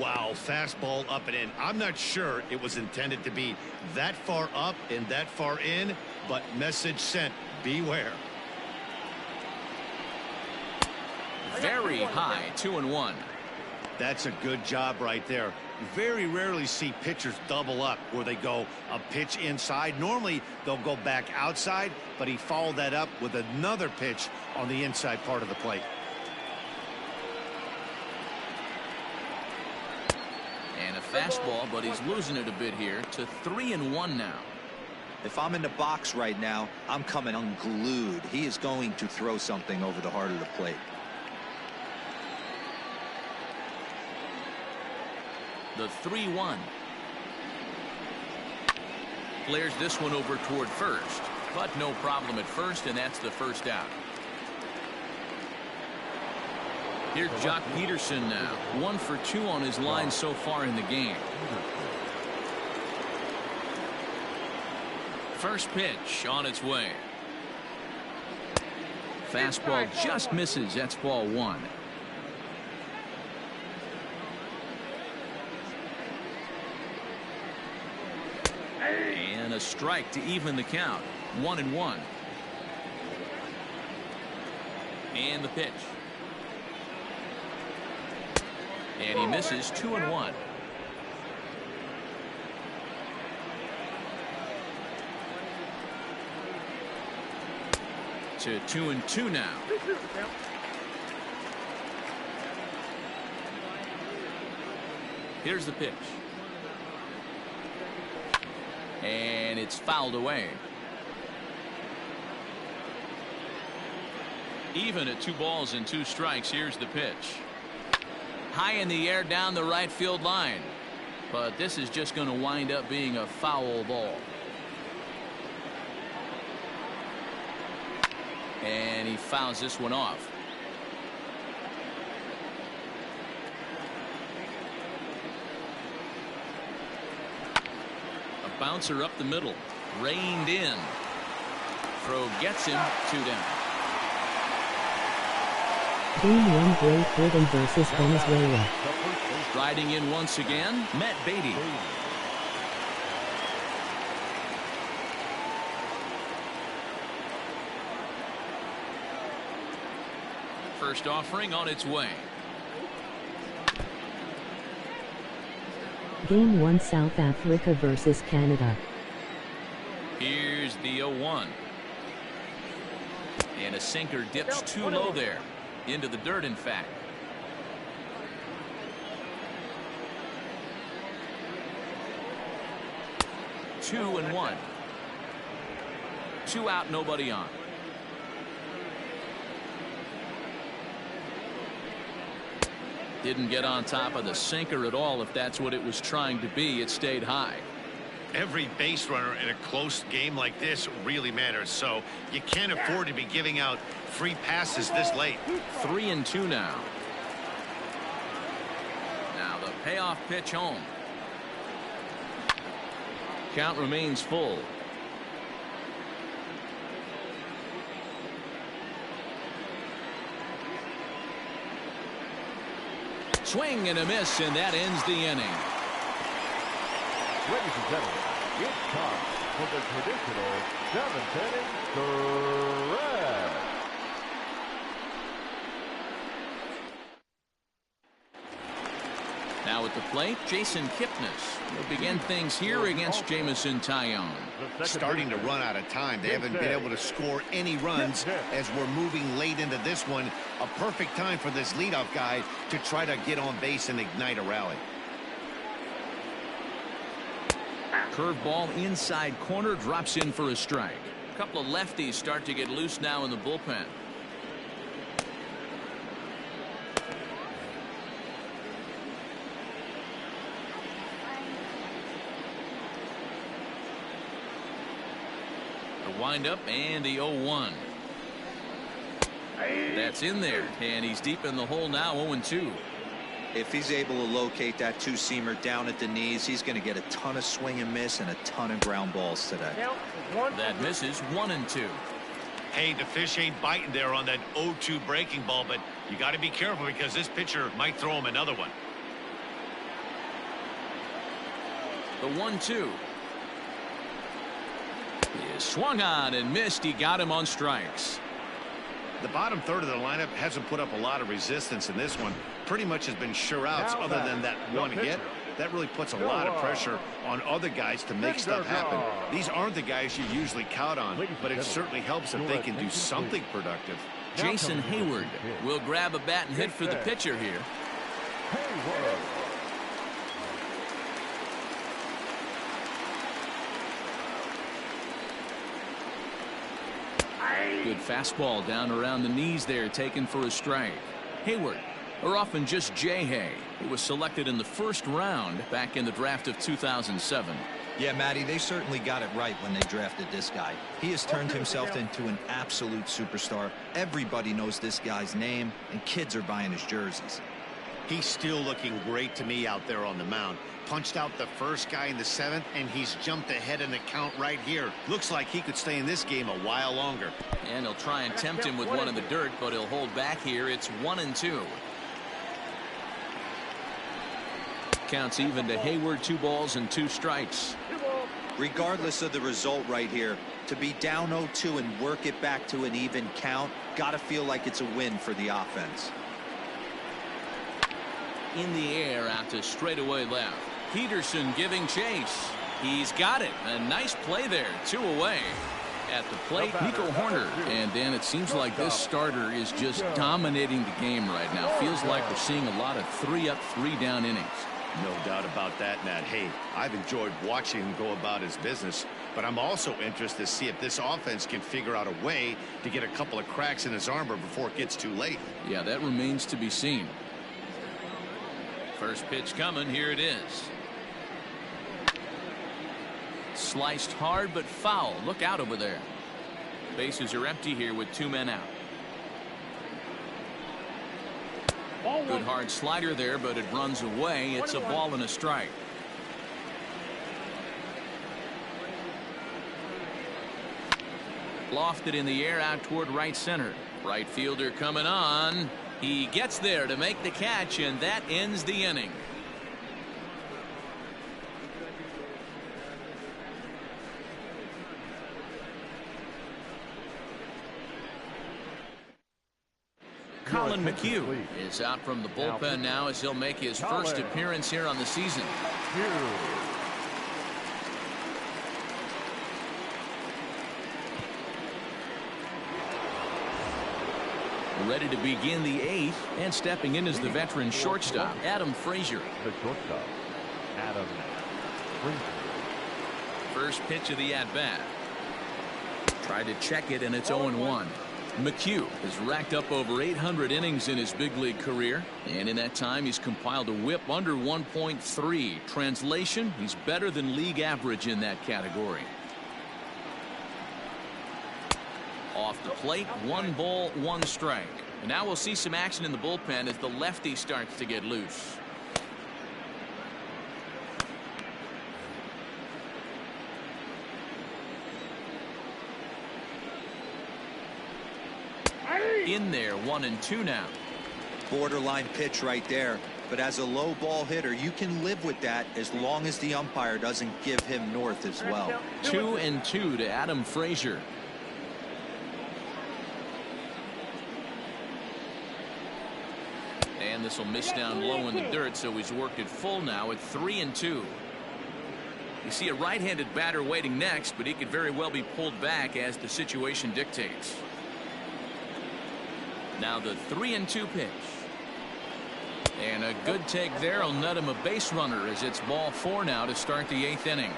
Wow, fastball up and in. I'm not sure it was intended to be that far up and that far in, but message sent, beware. Very high, 2-1. That's a good job right there. Very rarely see pitchers double up where they go a pitch inside. Normally they'll go back outside, but he followed that up with another pitch on the inside part of the plate. And a fastball, but he's losing it a bit here to 3-1 now. If I'm in the box right now, I'm coming unglued. He is going to throw something over the heart of the plate. The 3-1. Flares this one over toward first, but no problem at first, and that's the first out. Here's Jock Peterson now. 1 for 2 on his line so far in the game. First pitch on its way. Fastball just misses. That's ball 1. And a strike to even the count. 1-1. And the pitch. And he misses. 2-1. To 2-2 now. Here's the pitch. And it's fouled away. Even at 2 balls and 2 strikes. Here's the pitch. High in the air down the right field line. But this is just going to wind up being a foul ball. And he fouls this one off. A bouncer up the middle. Reined in. Throw gets him. 2 down. Game 1 Great Britain versus Venezuela. Riding in once again, Matt Beatty. First offering on its way. Game 1 South Africa versus Canada. Here's the 0-1. And a sinker dips too low there. Into the dirt, in fact. Two and one. 2 out, nobody on. Didn't get on top of the sinker at all. If that's what it was trying to be, it stayed high. Every base runner in a close game like this really matters, so you can't afford to be giving out free passes this late. 3 and 2 now. Now the payoff pitch home. Count remains full. Swing and a miss, and that ends the inning. Ladies and gentlemen, it's time for the traditional 7th inning stretch. Now at the plate, Jason Kipnis will begin things here against Jamison Tyone. Starting to run out of time. They haven't been able to score any runs as we're moving late into this one. A perfect time for this leadoff guy to try to get on base and ignite a rally. Curveball inside corner, drops in for a strike. A couple of lefties start to get loose now in the bullpen. The windup and the 0-1. That's in there, and he's deep in the hole now. 0-2. If he's able to locate that two-seamer down at the knees, he's going to get a ton of swing and miss and a ton of ground balls today. That misses. 1-2. Hey, the fish ain't biting there on that 0-2 breaking ball, but you got to be careful because this pitcher might throw him another one. The 1-2 is swung on and missed. He got him on strikes. The bottom third of the lineup hasn't put up a lot of resistance in this one. Pretty much has been sure outs other than that one hit. That really puts a lot of pressure on other guys to make stuff happen. These aren't the guys you usually count on, but it certainly helps if they can do something productive. Jason Hayward will grab a bat and hit for the pitcher here. Good fastball down around the knees there, taken for a strike. Hayward, or often just J-Hay, who was selected in the first round back in the draft of 2007. Yeah, Matty, they certainly got it right when they drafted this guy. He has turned himself into an absolute superstar. Everybody knows this guy's name, and kids are buying his jerseys. He's still looking great to me out there on the mound. Punched out the first guy in the 7th, and he's jumped ahead in the count right here. Looks like he could stay in this game a while longer. And he'll try and tempt him with one in the dirt, but he'll hold back here. It's 1-2. Counts even to Hayward. 2 balls and 2 strikes. Regardless of the result right here, to be down 0-2 and work it back to an even count, gotta feel like it's a win for the offense. In the air out to straightaway left. Peterson giving chase. He's got it. A nice play there. 2 away. At the plate, Nico Horner. And then it seems like this starter is just dominating the game right now. Feels like we're seeing a lot of 3-up, 3-down innings. No doubt about that, Matt. Hey, I've enjoyed watching him go about his business, but I'm also interested to see if this offense can figure out a way to get a couple of cracks in his armor before it gets too late. Yeah, that remains to be seen. First pitch coming. Here it is. Sliced hard but foul. Look out over there. Bases are empty here with 2 men out. Good hard slider there, but it runs away. It's a ball and a strike. Lofted in the air out toward right center. Right fielder coming on. He gets there to make the catch, and that ends the inning. Colin McHugh is out from the bullpen now as he'll make his first appearance here on the season. Ready to begin the 8th, and stepping in is the veteran shortstop, Adam Frazier. The shortstop, Adam Frazier. First pitch of the at-bat. Tried to check it, and it's 0-1. McHugh has racked up over 800 innings in his big league career, and in that time he's compiled a whip under 1.3. Translation, he's better than league average in that category. Off the plate, 1 ball, 1 strike. And now we'll see some action in the bullpen as the lefty starts to get loose. In there, 1-2 now. Borderline pitch right there. But as a low ball hitter, you can live with that as long as the umpire doesn't give him north as well. 2-2 to Adam Frazier. And this will miss down low in the dirt, so he's worked it full now at 3-2. You see a right-handed batter waiting next, but he could very well be pulled back as the situation dictates. Now the 3-2 pitch. And a good take there will net him a base runner as it's ball 4 now to start the 8th inning.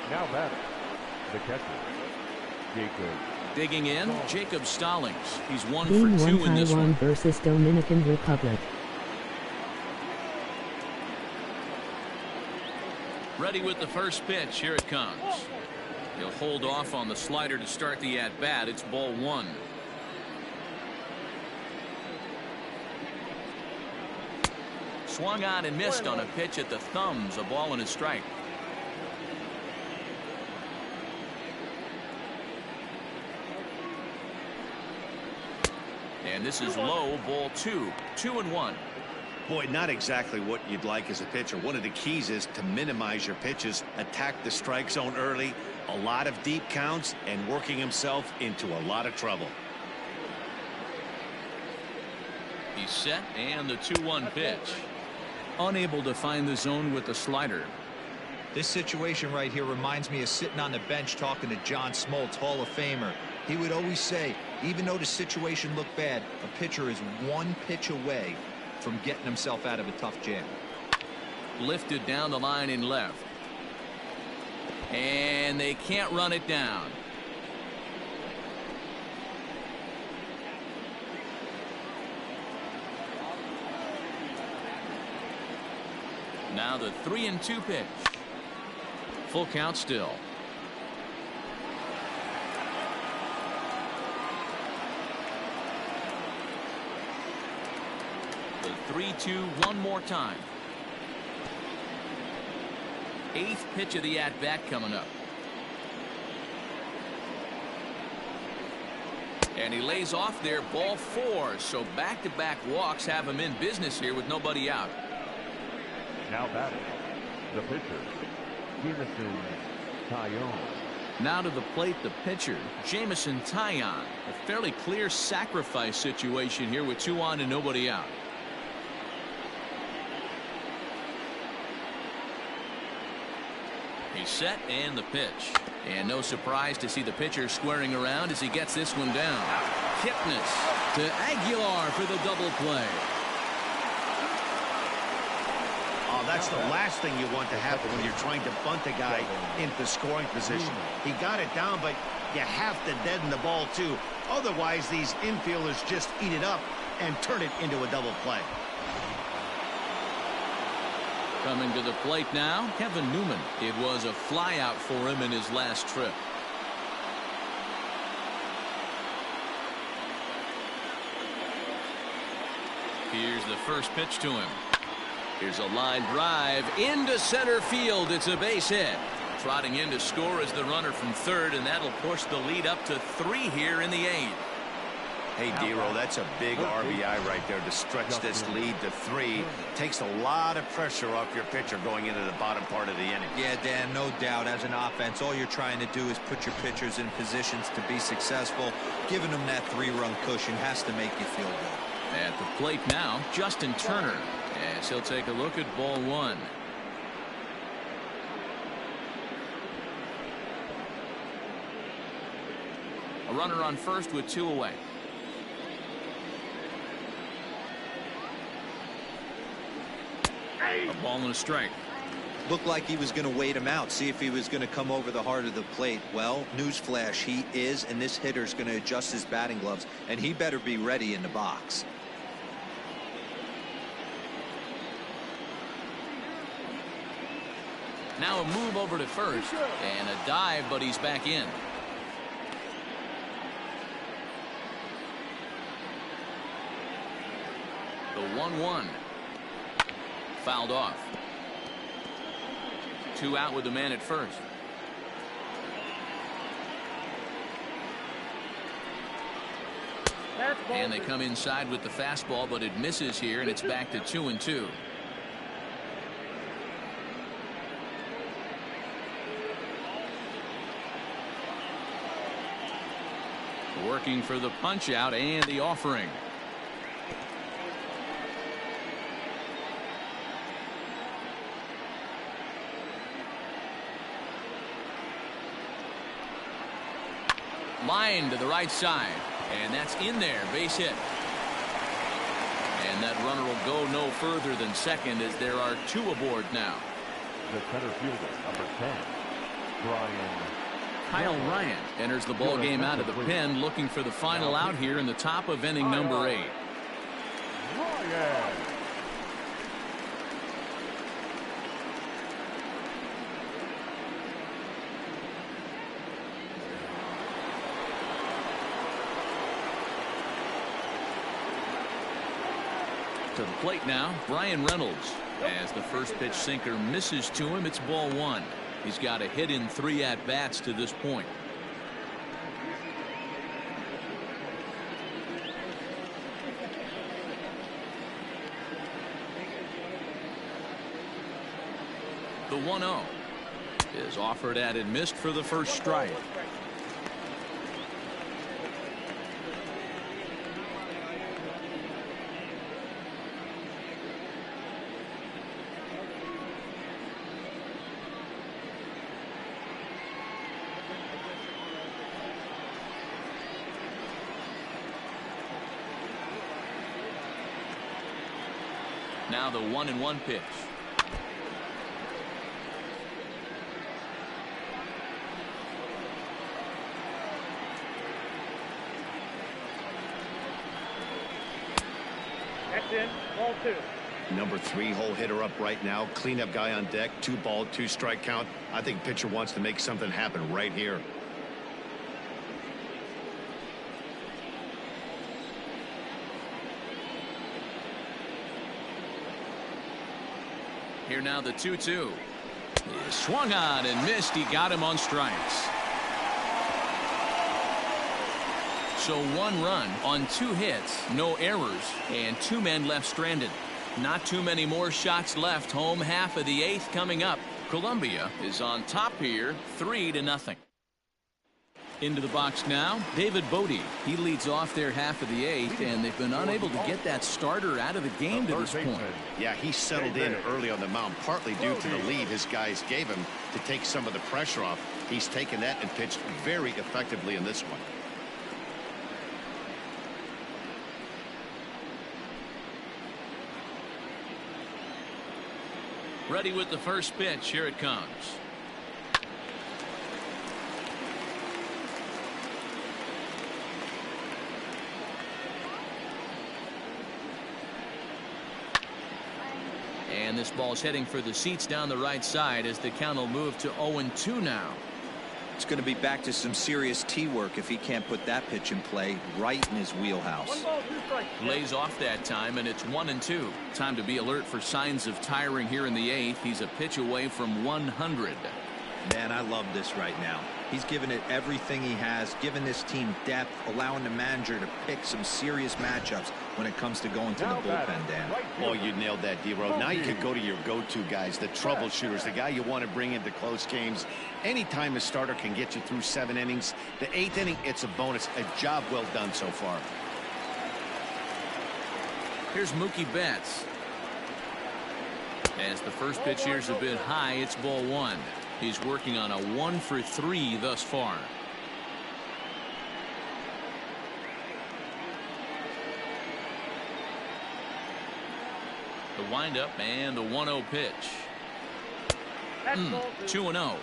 Now batting, the catcher, Jacob. Digging in, Jacob Stallings. He's 1 Game for 2 in this one. versus Dominican Republic. Ready with the first pitch. Here it comes. He'll hold off on the slider to start the at-bat. It's ball 1. Swung on and missed on a pitch at the thumbs. A ball and a strike. And this is low, ball 2. 2-1. Boy, not exactly what you'd like as a pitcher. One of the keys is to minimize your pitches, attack the strike zone early, a lot of deep counts, and working himself into a lot of trouble. He's set, and the 2-1 pitch. Unable to find the zone with the slider. This situation right here reminds me of sitting on the bench talking to John Smoltz, Hall of Famer. He would always say, even though the situation looked bad, a pitcher is 1 pitch away from getting himself out of a tough jam. Lifted down the line in left. And they can't run it down. Now the 3-2 pitch. Full count still. The 3-2 one more time. 8th pitch of the at-bat coming up. And he lays off there, ball 4. So back-to-back walks have him in business here with nobody out. Now batting, the pitcher, Jamison Taillon. Now to the plate, the pitcher, Jamison Taillon. A fairly clear sacrifice situation here with 2 on and nobody out. He's set, and the pitch. And no surprise to see the pitcher squaring around as he gets this one down. Kipnis to Aguilar for the double play. Oh, that's the last thing you want to happen when you're trying to bunt a guy into scoring position. He got it down, but you have to deaden the ball too. Otherwise, these infielders just eat it up and turn it into a double play. Coming to the plate now, Kevin Newman. It was a flyout for him in his last trip. Here's the first pitch to him. Here's a line drive into center field. It's a base hit. Trotting in to score is the runner from third, and that'll push the lead up to 3 here in the 8th. Hey, Dero, that's a big RBI right there to stretch this lead to 3. Takes a lot of pressure off your pitcher going into the bottom part of the inning. Yeah, Dan, no doubt. As an offense, all you're trying to do is put your pitchers in positions to be successful. Giving them that 3-run cushion has to make you feel good. At the plate now, Justin Turner, as he'll take a look at ball 1. A runner on first with 2 away. A ball and a strike. Looked like he was going to wait him out, see if he was going to come over the heart of the plate. Well, newsflash, he is, and this hitter's going to adjust his batting gloves, and he better be ready in the box. Now a move over to first, and a dive, but he's back in. The 1-1. Fouled off. 2 out with the man at first. And they come inside with the fastball, but it misses here, and it's back to 2-2. Working for the punch out and the offering. Line to the right side, and that's in there. Base hit. And that runner will go no further than second, as there are 2 aboard now. The center fielder, number 10, Brian. Kyle Ryan enters the ball game out of the pen, looking for the final out here in the top of inning number 8. Ryan. To the plate now, Brian Reynolds. As the first pitch sinker misses to him, it's ball 1. He's got a hit in 3 at-bats to this point. The 1-0 is offered at and missed for the first strike. Now the 1-1 pitch. That's in. Ball 2. Number 3 hole hitter up right now. Cleanup guy on deck. 2-ball, 2-strike count. I think pitcher wants to make something happen right here. Here now the 2-2. He swung on and missed. He got him on strikes. So 1 run on 2 hits, no errors, and 2 men left stranded. Not too many more shots left. Home half of the 8th coming up. Colombia is on top here, 3-0. Into the box now, David Bodie. He leads off their half of the 8th, and they've been unable to get that starter out of the game to this point. Yeah, he settled in early on the mound, partly due to the lead his guys gave him to take some of the pressure off. He's taken that and pitched very effectively in this one. Ready with the first pitch. Here it comes. And this ball's heading for the seats down the right side as the count will move to 0-2 now. It's going to be back to some serious tee work if he can't put that pitch in play right in his wheelhouse. 1 ball, 2 strikes. Lays off that time, and it's 1-2. Time to be alert for signs of tiring here in the 8th. He's a pitch away from 100. Man, I love this right now. He's given it everything he has, given this team depth, allowing the manager to pick some serious matchups when it comes to going to the bullpen, Dan. Oh, you nailed that, D-Row. Now you can go to your go-to guys, the troubleshooters, the guy you want to bring into close games. Anytime a starter can get you through 7 innings, the 8th inning, it's a bonus. A job well done so far. Here's Mookie Betts. As the first pitch here's a bit high, it's ball 1. He's working on a 1 for 3 thus far. The windup and the 1-0 pitch. 2-0.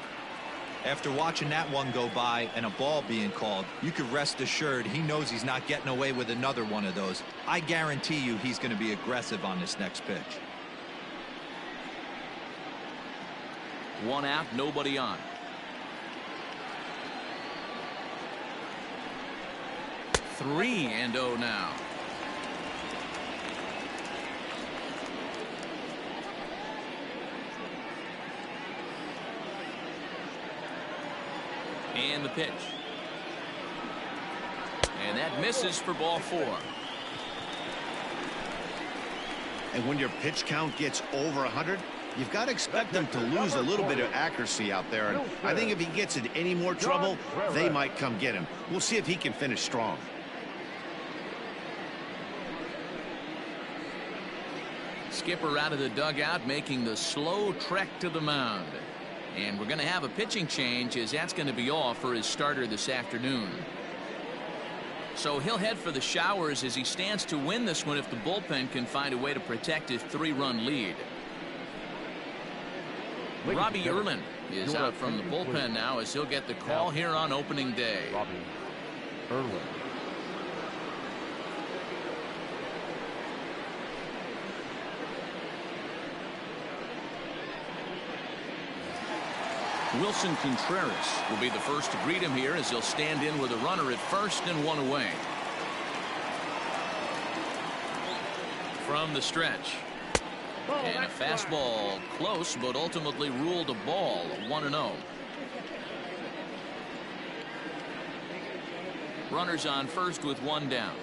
After watching that one go by and a ball being called, you could rest assured he knows he's not getting away with another one of those. I guarantee you he's going to be aggressive on this next pitch. 1 out, nobody on. 3-0 now. And the pitch. And that misses for ball 4. And when your pitch count gets over 100, you've got to expect them to lose a little bit of accuracy out there. And I think if he gets in any more trouble, they might come get him. We'll see if he can finish strong. Skipper out of the dugout, making the slow trek to the mound. And we're going to have a pitching change, as that's going to be all for his starter this afternoon. So he'll head for the showers as he stands to win this one if the bullpen can find a way to protect his 3-run lead. Robbie Erlin is out from the bullpen now, as he'll get the call here on opening day. Robbie Erlin. Wilson Contreras will be the first to greet him here, as he'll stand in with a runner at first and 1 away. From the stretch. And a fastball close, but ultimately ruled a ball. 1-0. Runners on first with 1 down.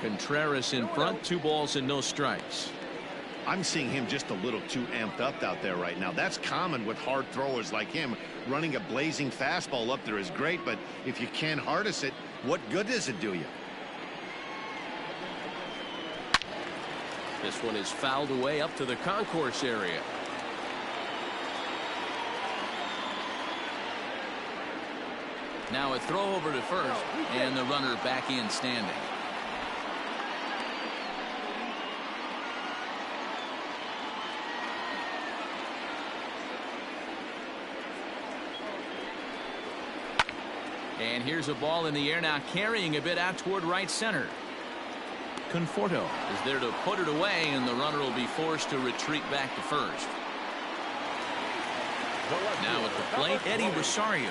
Contreras in front, 2 balls and no strikes. I'm seeing him just a little too amped up out there right now. That's common with hard throwers like him. Running a blazing fastball up there is great, but if you can't harness it, what good does it do you? This one is fouled away up to the concourse area. Now a throw over to first, and the runner back in standing. And here's a ball in the air now, carrying a bit out toward right center. Conforto is there to put it away, and the runner will be forced to retreat back to first. Now at the plate, Eddie Rosario.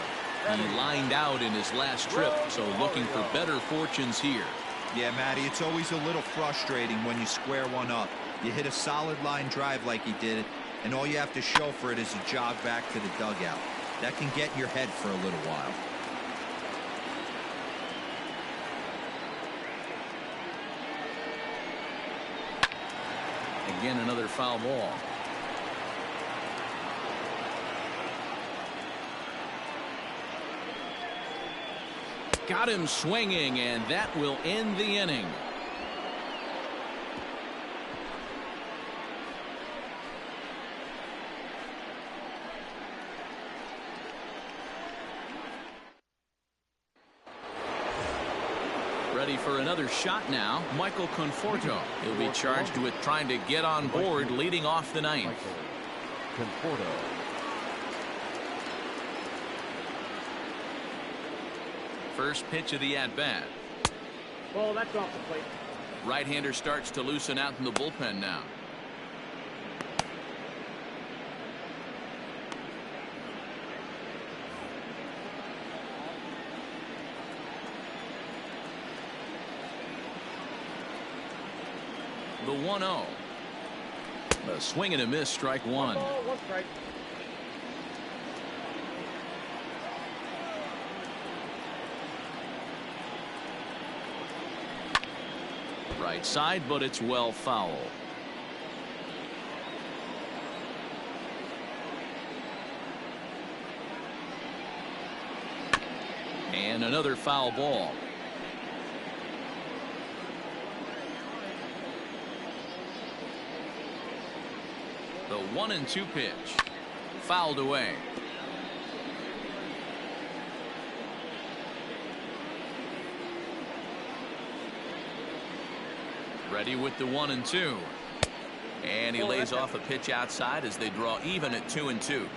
He lined out in his last trip, so looking for better fortunes here. Yeah, Matty, it's always a little frustrating when you square one up. You hit a solid line drive like he did, and all you have to show for it is a jog back to the dugout. That can get in your head for a little while. Again, another foul ball. Got him swinging, and that will end the inning. Ready for another shot now, Michael Conforto. He'll be charged with trying to get on board leading off the ninth. Conforto. First pitch of the at-bat. Ball, that's off the plate. Right-hander starts to loosen out in the bullpen now. The 1-0. A swing and a miss, strike one. Ball, one strike. Right side, but it's well foul. And another foul ball. The 1-2 pitch. Fouled away. Ready with the 1-2. And he lays off a pitch outside as they draw even at 2-2.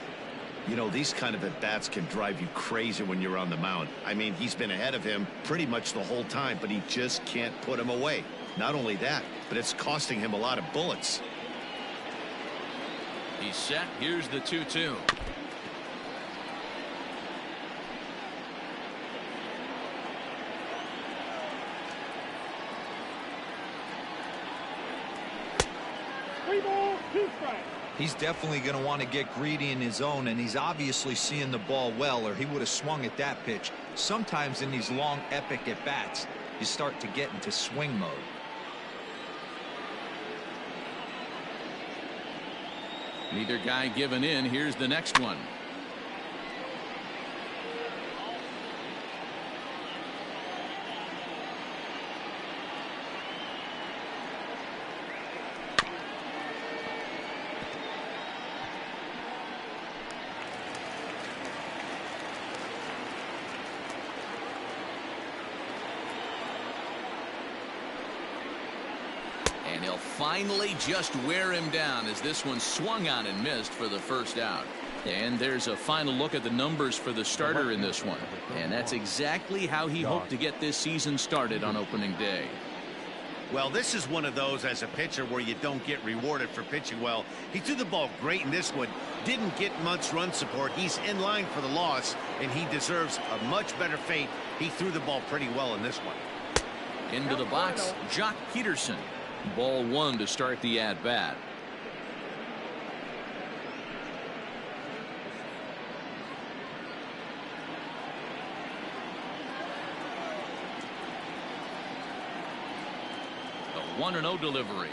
You know, these kind of at-bats can drive you crazy when you're on the mound. I mean, he's been ahead of him pretty much the whole time, but he just can't put him away. Not only that, but it's costing him a lot of bullets. He's set. Here's the 2-2. Three balls, two strikes. He's definitely going to want to get greedy in his zone, and he's obviously seeing the ball well, or he would have swung at that pitch. Sometimes in these long, epic at-bats, you start to get into swing mode. Neither guy giving in. Here's the next one. And he'll finally just wear him down as this one swung on and missed for the first out. And there's a final look at the numbers for the starter in this one. And that's exactly how he hoped to get this season started on opening day. Well, this is one of those as a pitcher where you don't get rewarded for pitching well. He threw the ball great in this one. Didn't get much run support. He's in line for the loss, and he deserves a much better fate. He threw the ball pretty well in this one. Into the box, Jock Peterson. Ball one to start the at-bat. The 1-0 delivery.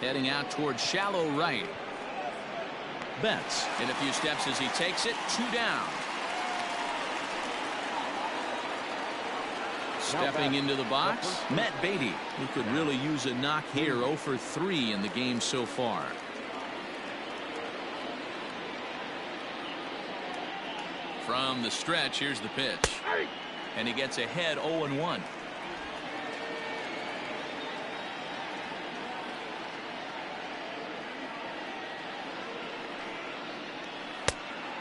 Heading out towards shallow right. Betts in a few steps as he takes it. 2 down. Stepping into the box, Matt Beatty, who could really use a knock here. 0 for 3 in the game so far. From the stretch, here's the pitch. And he gets ahead 0-1.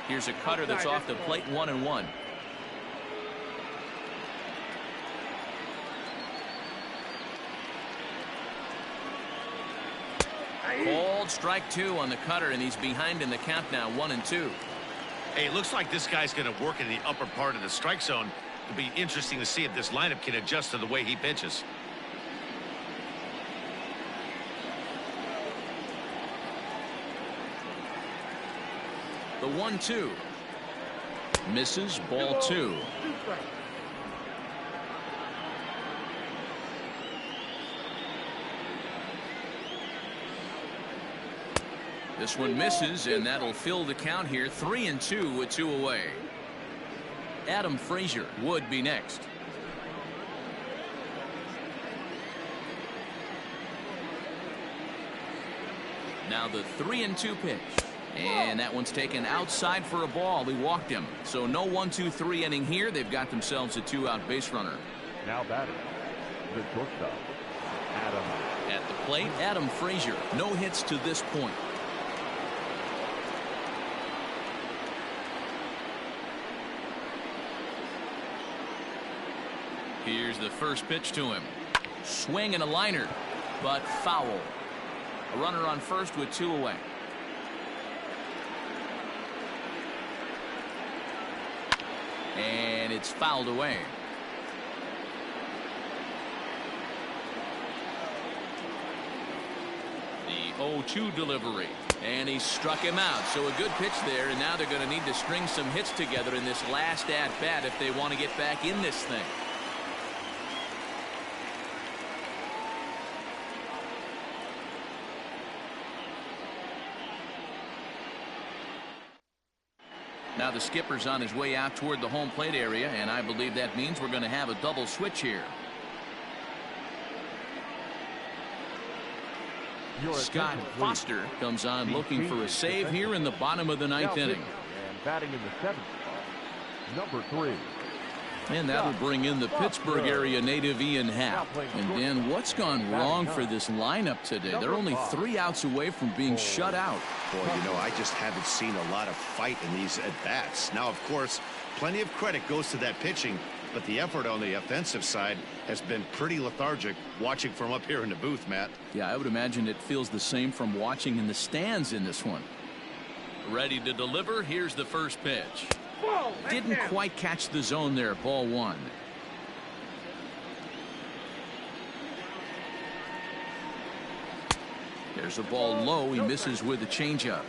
Here's a cutter that's off the plate. 1-1. Called strike 2 on the cutter, and he's behind in the count now. 1-2. Hey, it looks like this guy's going to work in the upper part of the strike zone. It'll be interesting to see if this lineup can adjust to the way he pitches. The 1-2 misses. Ball 2. This one misses, and that'll fill the count here. 3-2 with 2 away. Adam Frazier would be next. Now the 3-2 pitch. And that one's taken outside for a ball. He walked him. So no 1-2-3 inning here. They've got themselves a 2-out base runner. Now batting, the shortstop, Adam. At the plate, Adam Frazier. No hits to this point. Here's the first pitch to him. Swing and a liner, but foul. A runner on first with 2 away. And it's fouled away. The 0-2 delivery. And he struck him out. So a good pitch there, and now they're going to need to string some hits together in this last at-bat if they want to get back in this thing. Now the skipper's on his way out toward the home plate area, and I believe that means we're going to have a double switch here. Scott Foster comes on looking for a save here in the bottom of the 9th inning. And batting in the 7th spot, number 3. And that'll bring in the Pittsburgh area native Ian Happ. And then what's gone wrong for this lineup today? They're only 3 outs away from being shut out. Boy, you know, I just haven't seen a lot of fight in these at-bats. Now, of course, plenty of credit goes to that pitching, but the effort on the offensive side has been pretty lethargic watching from up here in the booth, Matt. Yeah, I would imagine it feels the same from watching in the stands in this one. Ready to deliver. Here's the first pitch. Didn't quite catch the zone there. Ball 1. There's a ball low. He misses with a changeup.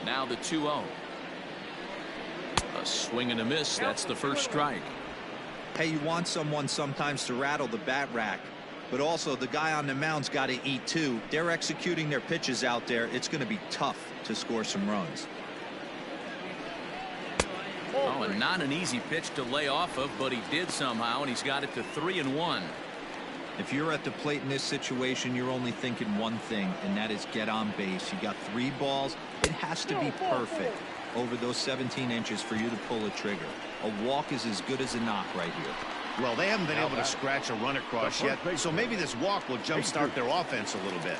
Now the 2-0. A swing and a miss. That's the first strike. Hey, you want someone sometimes to rattle the bat rack, but also the guy on the mound's got to eat too. They're executing their pitches out there. It's going to be tough to score some runs. Oh, and not an easy pitch to lay off of, but he did somehow, and he's got it to 3-1. If you're at the plate in this situation, you're only thinking one thing, and that is get on base. You got 3 balls. It has to be perfect over those 17 inches for you to pull a trigger. A walk is as good as a knock right here. Well, they haven't been able to scratch a run across yet, so maybe this walk will jumpstart their offense a little bit.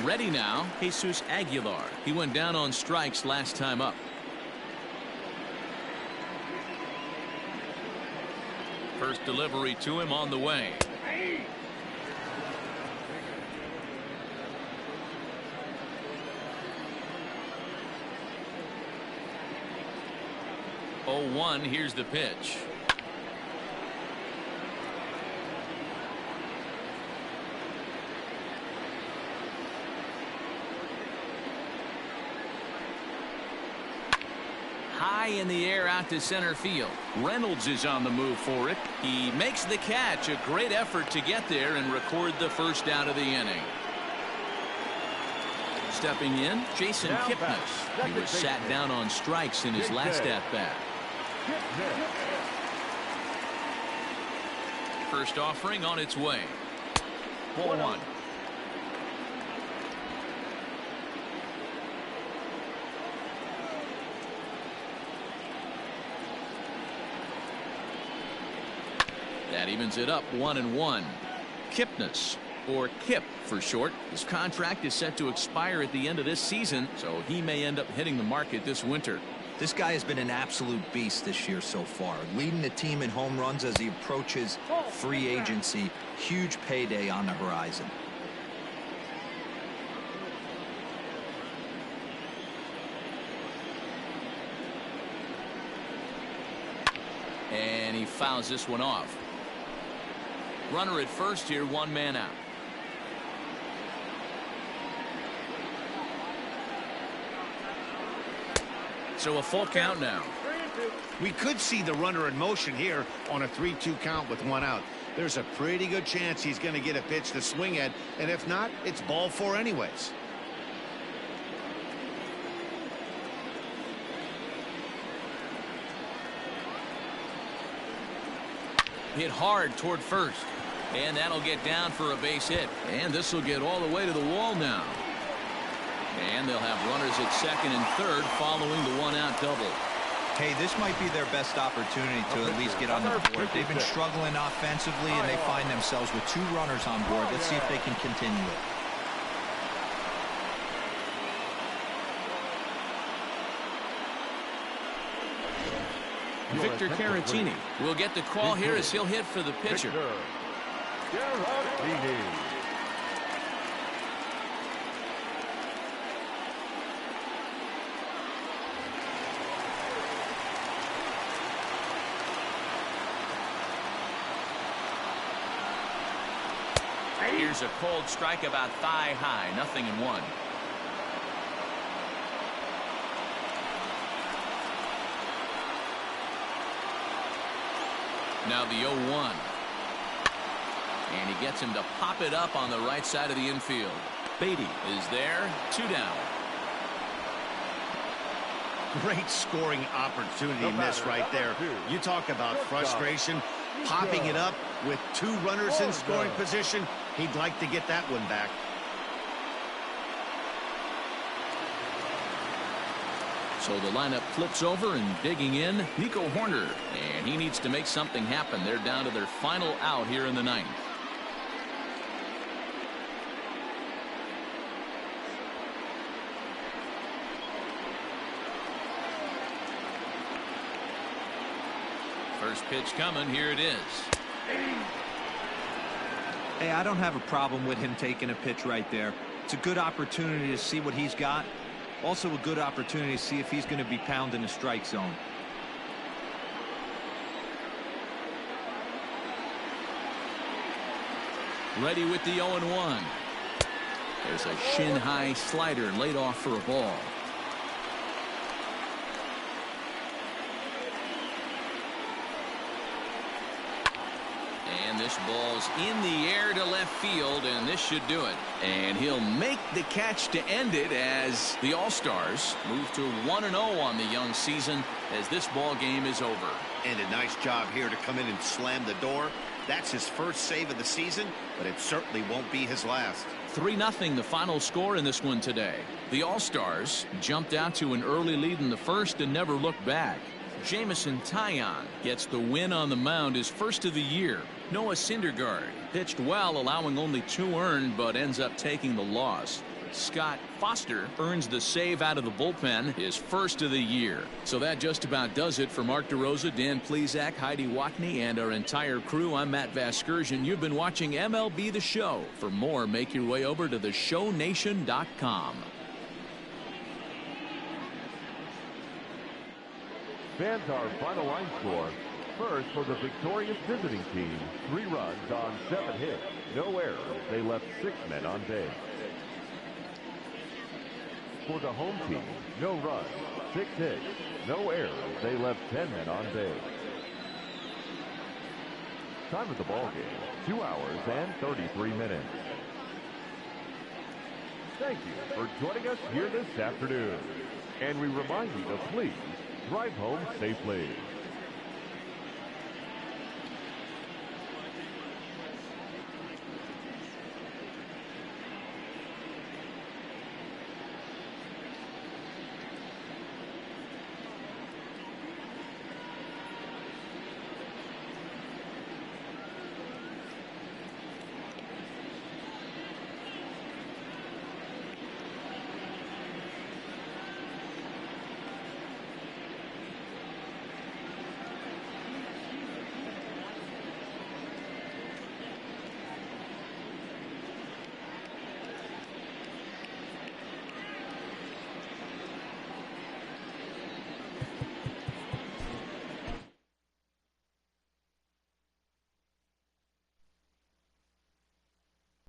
Ready now, Jesus Aguilar. He went down on strikes last time up. First delivery to him on the way. Oh, 1. Here's the pitch. High in the air out to center field. Reynolds is on the move for it. He makes the catch. A great effort to get there and record the first out of the inning. Stepping in, Jason Kipnis. He was sat down on strikes in his last at-bat. First offering on its way. Ball 1. That evens it up 1-1. Kipnis, or Kip for short. His contract is set to expire at the end of this season, so he may end up hitting the market this winter. This guy has been an absolute beast this year so far, leading the team in home runs as he approaches free agency. Huge payday on the horizon. And he fouls this one off. Runner at first here, 1 man out. So a full count now. We could see the runner in motion here on a 3-2 count with 1 out. There's a pretty good chance he's going to get a pitch to swing at, and if not, it's ball 4 anyways. Hit hard toward first. And that'll get down for a base hit. And this will get all the way to the wall now. And they'll have runners at second and third following the 1-out double. Hey, this might be their best opportunity to at least get on the board. They've been struggling offensively, and they find themselves with 2 runners on board. Let's see if they can continue it. Victor Caratini will get the call here as he'll hit for the pitcher. Caratini. Here's a cold strike about thigh high, 0-1. Now the 0-1. And he gets him to pop it up on the right side of the infield. Beatty is there, 2 down. Great scoring opportunity miss right there. You talk about frustration. Popping it up with 2 runners in scoring position. He'd like to get that one back. So the lineup flips over, and digging in, Nico Horner. And he needs to make something happen. They're down to their final out here in the 9th. First pitch coming. Here it is. Hey, I don't have a problem with him taking a pitch right there. It's a good opportunity to see what he's got. Also a good opportunity to see if he's going to be pounding the strike zone. Ready with the 0-1. There's a shin-high slider laid off for a ball. And this ball's in the air to left field, and this should do it. And he'll make the catch to end it as the All-Stars move to 1-0 on the young season as this ball game is over. And a nice job here to come in and slam the door. That's his first save of the season, but it certainly won't be his last. 3-0 the final score in this one today. The All-Stars jumped out to an early lead in the first and never looked back. Jamison Taillon gets the win on the mound, his first of the year. Noah Syndergaard pitched well, allowing only 2 earned, but ends up taking the loss. Scott Foster earns the save out of the bullpen, his first of the year. So that just about does it for Mark DeRosa, Dan Plesac, Heidi Watney, and our entire crew. I'm Matt Vasgersian. You've been watching MLB The Show. For more, make your way over to theshownation.com. Fans, our final line score. First, for the victorious visiting team, 3 runs on 7 hits. No errors. They left 6 men on base. For the home team, no runs, 6 hits. No errors. They left 10 men on base. Time of the ball game, 2 hours and 33 minutes. Thank you for joining us here this afternoon. And we remind you to please drive home safely.